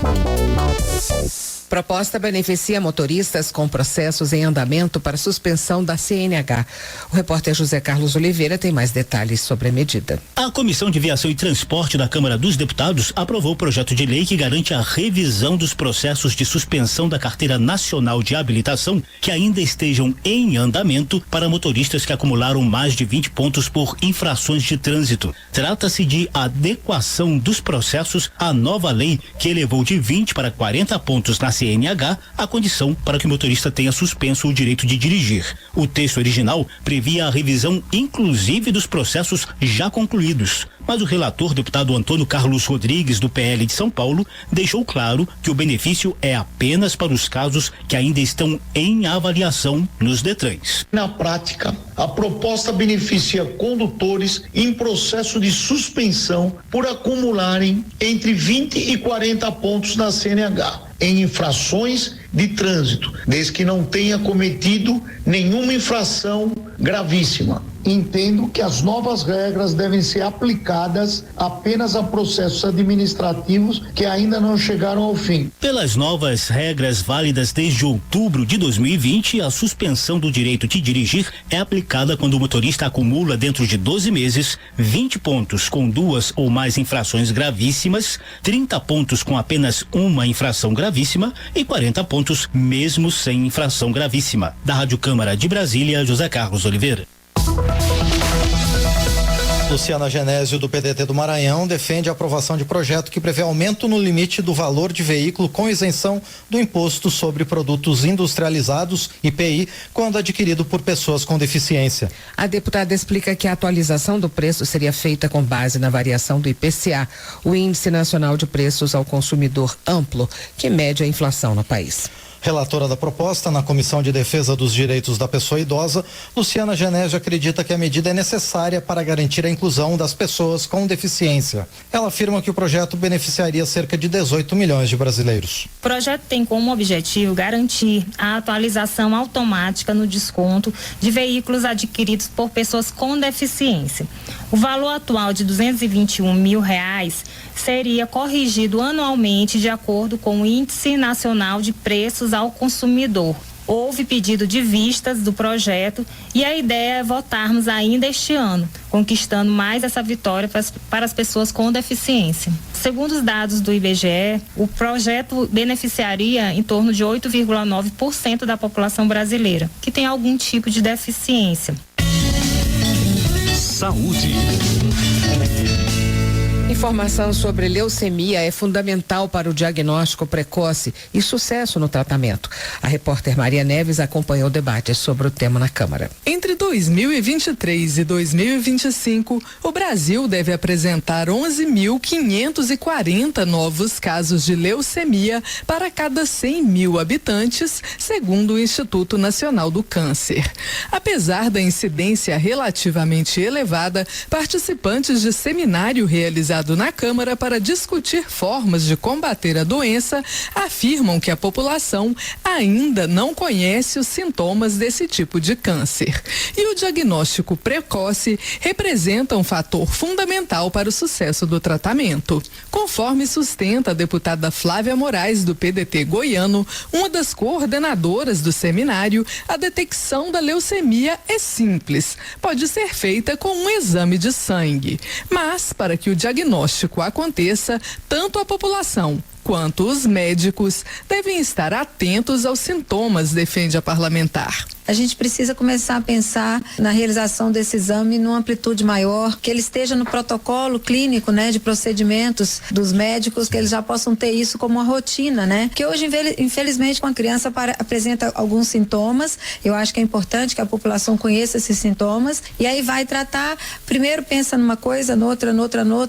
Proposta beneficia motoristas com processos em andamento para suspensão da CNH. O repórter José Carlos Oliveira tem mais detalhes sobre a medida. A Comissão de Viação e Transporte da Câmara dos Deputados aprovou o projeto de lei que garante a revisão dos processos de suspensão da Carteira Nacional de Habilitação que ainda estejam em andamento para motoristas que acumularam mais de 20 pontos por infrações de trânsito. Trata-se de adequação dos processos à nova lei que elevou de 20 para 40 pontos na CNH a condição para que o motorista tenha suspenso o direito de dirigir. O texto original previa a revisão inclusive dos processos já concluídos, mas o relator, deputado Antônio Carlos Rodrigues, do PL de São Paulo, deixou claro que o benefício é apenas para os casos que ainda estão em avaliação nos Detrans. Na prática, a proposta beneficia condutores em processo de suspensão por acumularem entre 20 e 40 pontos na CNH em infrações de trânsito, desde que não tenha cometido nenhuma infração gravíssima. Entendo que as novas regras devem ser aplicadas apenas a processos administrativos que ainda não chegaram ao fim. Pelas novas regras válidas desde outubro de 2020, a suspensão do direito de dirigir é aplicada quando o motorista acumula dentro de 12 meses 20 pontos com 2 ou mais infrações gravíssimas, 30 pontos com apenas uma infração gravíssima e 40 pontos mesmo sem infração gravíssima. Da Rádio Câmara de Brasília, José Carlos Oliveira. Luciana Genésio, do PDT do Maranhão, defende a aprovação de projeto que prevê aumento no limite do valor de veículo com isenção do imposto sobre produtos industrializados, IPI, quando adquirido por pessoas com deficiência. A deputada explica que a atualização do preço seria feita com base na variação do IPCA, o Índice Nacional de Preços ao Consumidor Amplo, que mede a inflação no país. Relatora da proposta na Comissão de Defesa dos Direitos da Pessoa Idosa, Luciana Genésio acredita que a medida é necessária para garantir a inclusão das pessoas com deficiência. Ela afirma que o projeto beneficiaria cerca de 18 milhões de brasileiros. O projeto tem como objetivo garantir a atualização automática no desconto de veículos adquiridos por pessoas com deficiência. O valor atual de R$221 mil seria corrigido anualmente de acordo com o Índice Nacional de Preços ao Consumidor. Houve pedido de vistas do projeto e a ideia é votarmos ainda este ano, conquistando mais essa vitória para as pessoas com deficiência. Segundo os dados do IBGE, o projeto beneficiaria em torno de 8,9% da população brasileira, que tem algum tipo de deficiência. Saúde. Informação sobre leucemia é fundamental para o diagnóstico precoce e sucesso no tratamento. A repórter Maria Neves acompanhou o debate sobre o tema na Câmara. Entre 2023 e 2025, o Brasil deve apresentar 11.540 novos casos de leucemia para cada 100 mil habitantes, segundo o Instituto Nacional do Câncer. Apesar da incidência relativamente elevada, participantes de seminário realizado na Câmara para discutir formas de combater a doença afirmam que a população ainda não conhece os sintomas desse tipo de câncer. E o diagnóstico precoce representa um fator fundamental para o sucesso do tratamento. Conforme sustenta a deputada Flávia Moraes, do PDT goiano, uma das coordenadoras do seminário, a detecção da leucemia é simples. Pode ser feita com um exame de sangue. Mas, para que o diagnóstico aconteça, tanto a população quanto os médicos devem estar atentos aos sintomas, defende a parlamentar. A gente precisa começar a pensar na realização desse exame numa amplitude maior, que ele esteja no protocolo clínico, né, de procedimentos dos médicos, que eles já possam ter isso como uma rotina, né? Porque hoje, infelizmente, uma criança apresenta alguns sintomas, eu acho que é importante que a população conheça esses sintomas e aí vai tratar, primeiro pensa numa coisa, noutra,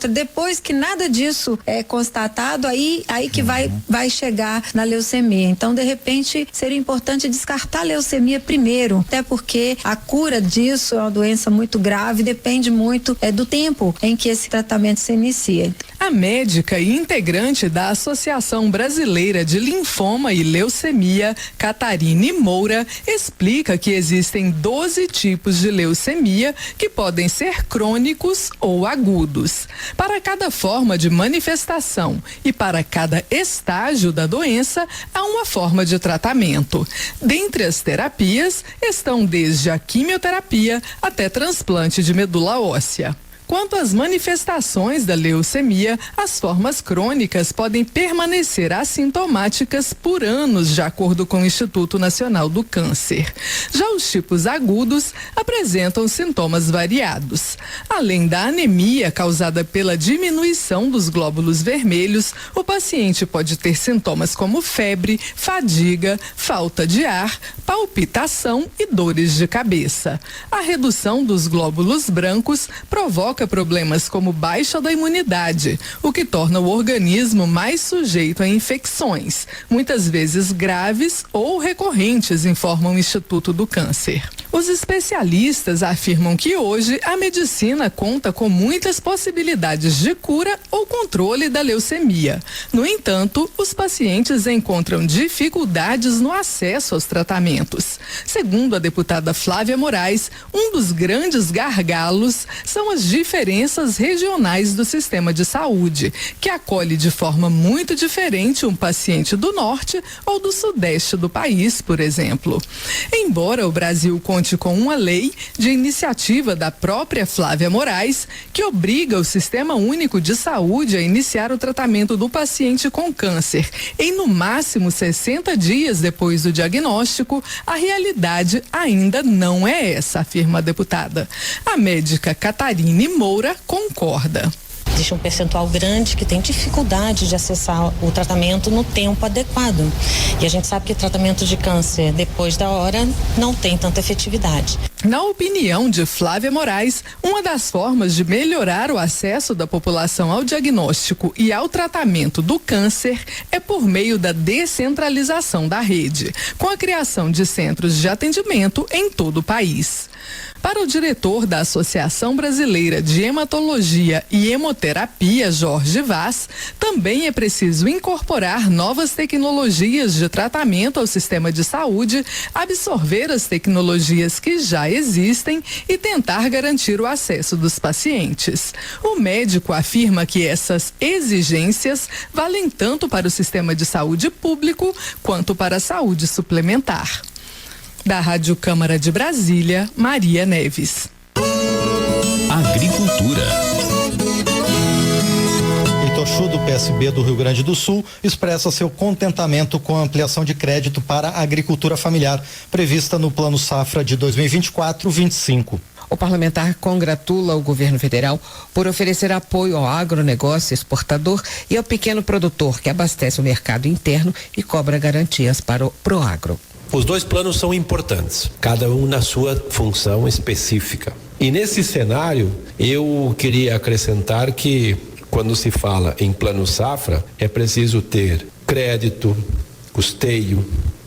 depois que nada disso é constatado, aí que vai chegar na leucemia. Então, de repente, seria importante descartar a leucemia primeiro, até porque a cura disso é uma doença muito grave, depende muito do tempo em que esse tratamento se inicia. A médica e integrante da Associação Brasileira de Linfoma e Leucemia, Catarine Moura, explica que existem 12 tipos de leucemia que podem ser crônicos ou agudos. Para cada forma de manifestação e para cada estágio da doença, há uma forma de tratamento. Dentre as terapias estão desde a quimioterapia até transplante de medula óssea. Quanto às manifestações da leucemia, as formas crônicas podem permanecer assintomáticas por anos, de acordo com o Instituto Nacional do Câncer. Já os tipos agudos apresentam sintomas variados. Além da anemia causada pela diminuição dos glóbulos vermelhos, o paciente pode ter sintomas como febre, fadiga, falta de ar, palpitação e dores de cabeça. A redução dos glóbulos brancos provoca problemas como baixa da imunidade, o que torna o organismo mais sujeito a infecções, muitas vezes graves ou recorrentes, informa o Instituto do Câncer. Os especialistas afirmam que hoje a medicina conta com muitas possibilidades de cura ou controle da leucemia. No entanto, os pacientes encontram dificuldades no acesso aos tratamentos. Segundo a deputada Flávia Moraes, um dos grandes gargalos são as diferenças regionais do sistema de saúde, que acolhe de forma muito diferente um paciente do norte ou do sudeste do país, por exemplo. Embora o Brasil conte com uma lei de iniciativa da própria Flávia Moraes, que obriga o Sistema Único de Saúde a iniciar o tratamento do paciente com câncer em no máximo 60 dias depois do diagnóstico, a realidade ainda não é essa, afirma a deputada. A médica Catarine Moura concorda. Existe um percentual grande que tem dificuldade de acessar o tratamento no tempo adequado. E a gente sabe que tratamento de câncer depois da hora não tem tanta efetividade. Na opinião de Flávia Moraes, uma das formas de melhorar o acesso da população ao diagnóstico e ao tratamento do câncer é por meio da descentralização da rede, com a criação de centros de atendimento em todo o país. Para o diretor da Associação Brasileira de Hematologia e Hemoterapia, Jorge Vaz, também é preciso incorporar novas tecnologias de tratamento ao sistema de saúde, absorver as tecnologias que já existem e tentar garantir o acesso dos pacientes. O médico afirma que essas exigências valem tanto para o sistema de saúde público quanto para a saúde suplementar. Da Rádio Câmara de Brasília, Maria Neves. Agricultura. Heitor Chu, do PSB do Rio Grande do Sul, expressa seu contentamento com a ampliação de crédito para a agricultura familiar, prevista no Plano Safra de 2024-25. O parlamentar congratula o governo federal por oferecer apoio ao agronegócio exportador e ao pequeno produtor que abastece o mercado interno e cobra garantias para o Proagro. Os dois planos são importantes, cada um na sua função específica. E nesse cenário, eu queria acrescentar que, quando se fala em plano safra, é preciso ter crédito, custeio,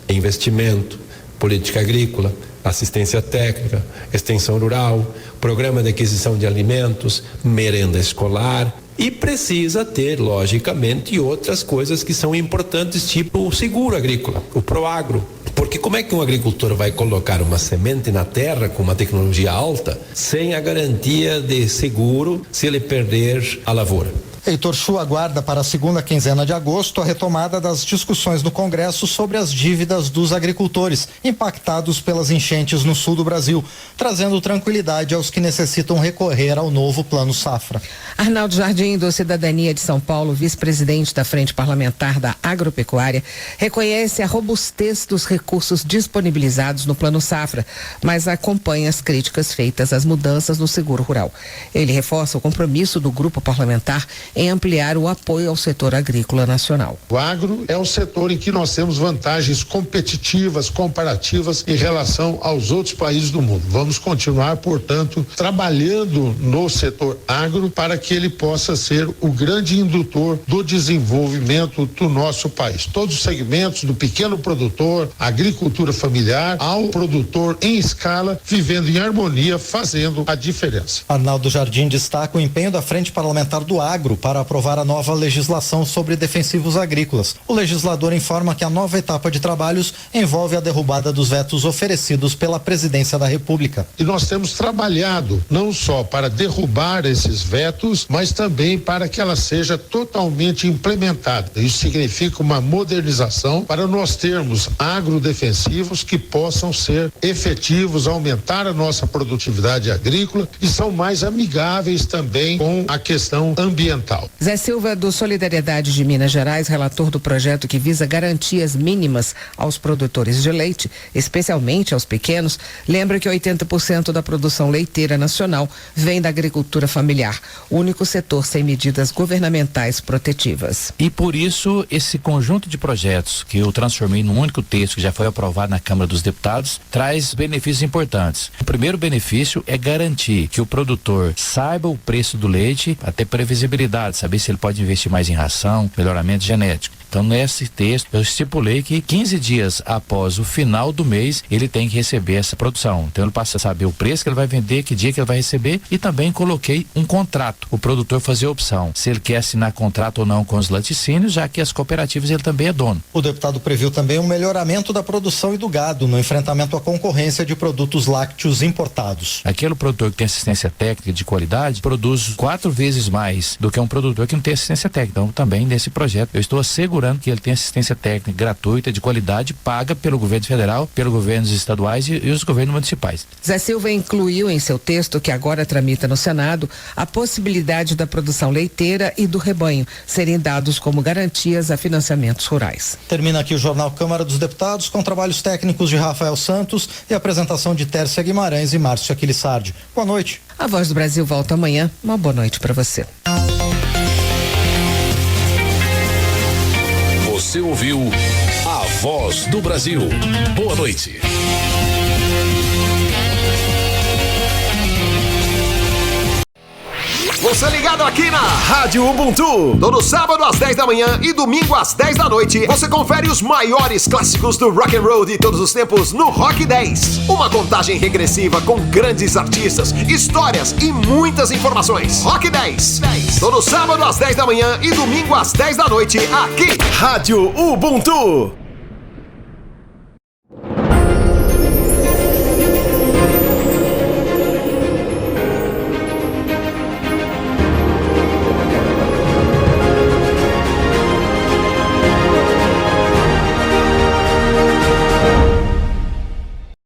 investimento, política agrícola, assistência técnica, extensão rural, programa de aquisição de alimentos, merenda escolar. E precisa ter, logicamente, outras coisas que são importantes, tipo o seguro agrícola, o Proagro. Porque como é que um agricultor vai colocar uma semente na terra com uma tecnologia alta sem a garantia de seguro se ele perder a lavoura? Heitor Chu aguarda para a segunda quinzena de agosto a retomada das discussões no Congresso sobre as dívidas dos agricultores impactados pelas enchentes no sul do Brasil, trazendo tranquilidade aos que necessitam recorrer ao novo Plano Safra. Arnaldo Jardim, do Cidadania de São Paulo, vice-presidente da Frente Parlamentar da Agropecuária, reconhece a robustez dos recursos disponibilizados no Plano Safra, mas acompanha as críticas feitas às mudanças no seguro rural. Ele reforça o compromisso do grupo parlamentar em ampliar o apoio ao setor agrícola nacional. O agro é um setor em que nós temos vantagens competitivas, comparativas em relação aos outros países do mundo. Vamos continuar, portanto, trabalhando no setor agro para que ele possa ser o grande indutor do desenvolvimento do nosso país. Todos os segmentos, do pequeno produtor, agricultura familiar, ao produtor em escala, vivendo em harmonia, fazendo a diferença. Arnaldo Jardim destaca o empenho da Frente Parlamentar do Agro para aprovar a nova legislação sobre defensivos agrícolas. O legislador informa que a nova etapa de trabalhos envolve a derrubada dos vetos oferecidos pela Presidência da República. E nós temos trabalhado não só para derrubar esses vetos, mas também para que ela seja totalmente implementada. Isso significa uma modernização para nós termos agrodefensivos que possam ser efetivos, aumentar a nossa produtividade agrícola e são mais amigáveis também com a questão ambiental. Zé Silva, do Solidariedade de Minas Gerais, relator do projeto que visa garantias mínimas aos produtores de leite, especialmente aos pequenos, lembra que 80% da produção leiteira nacional vem da agricultura familiar, o único setor sem medidas governamentais protetivas. E por isso, esse conjunto de projetos que eu transformei num único texto que já foi aprovado na Câmara dos Deputados, traz benefícios importantes. O primeiro benefício é garantir que o produtor saiba o preço do leite, até previsibilidade, saber se ele pode investir mais em ração, melhoramento genético. Então, nesse texto, eu estipulei que 15 dias após o final do mês, ele tem que receber essa produção. Então, ele passa a saber o preço que ele vai vender, que dia que ele vai receber e também coloquei um contrato. O produtor fazer a opção, se ele quer assinar contrato ou não com os laticínios, já que as cooperativas ele também é dono. O deputado previu também um melhoramento da produção e do gado no enfrentamento à concorrência de produtos lácteos importados. Aquele produtor que tem assistência técnica de qualidade produz 4 vezes mais do que um produtor que não tem assistência técnica. Então, também nesse projeto, eu estou assegurando que ele tem assistência técnica gratuita, de qualidade, paga pelo governo federal, pelos governos estaduais e os governos municipais. Zé Silva incluiu em seu texto, que agora tramita no Senado, a possibilidade da produção leiteira e do rebanho serem dados como garantias a financiamentos rurais. Termina aqui o Jornal Câmara dos Deputados com trabalhos técnicos de Rafael Santos e apresentação de Tércia Guimarães e Márcio Aquilissardi. Boa noite. A Voz do Brasil volta amanhã. Uma boa noite para você. Você ouviu A Voz do Brasil. Boa noite. Você ligado aqui na Rádio Ubuntu. Todo sábado às 10 da manhã e domingo às 10 da noite, você confere os maiores clássicos do rock and roll de todos os tempos no Rock 10. Uma contagem regressiva com grandes artistas, histórias e muitas informações. Rock 10. Todo sábado às 10 da manhã e domingo às 10 da noite, aqui. Rádio Ubuntu.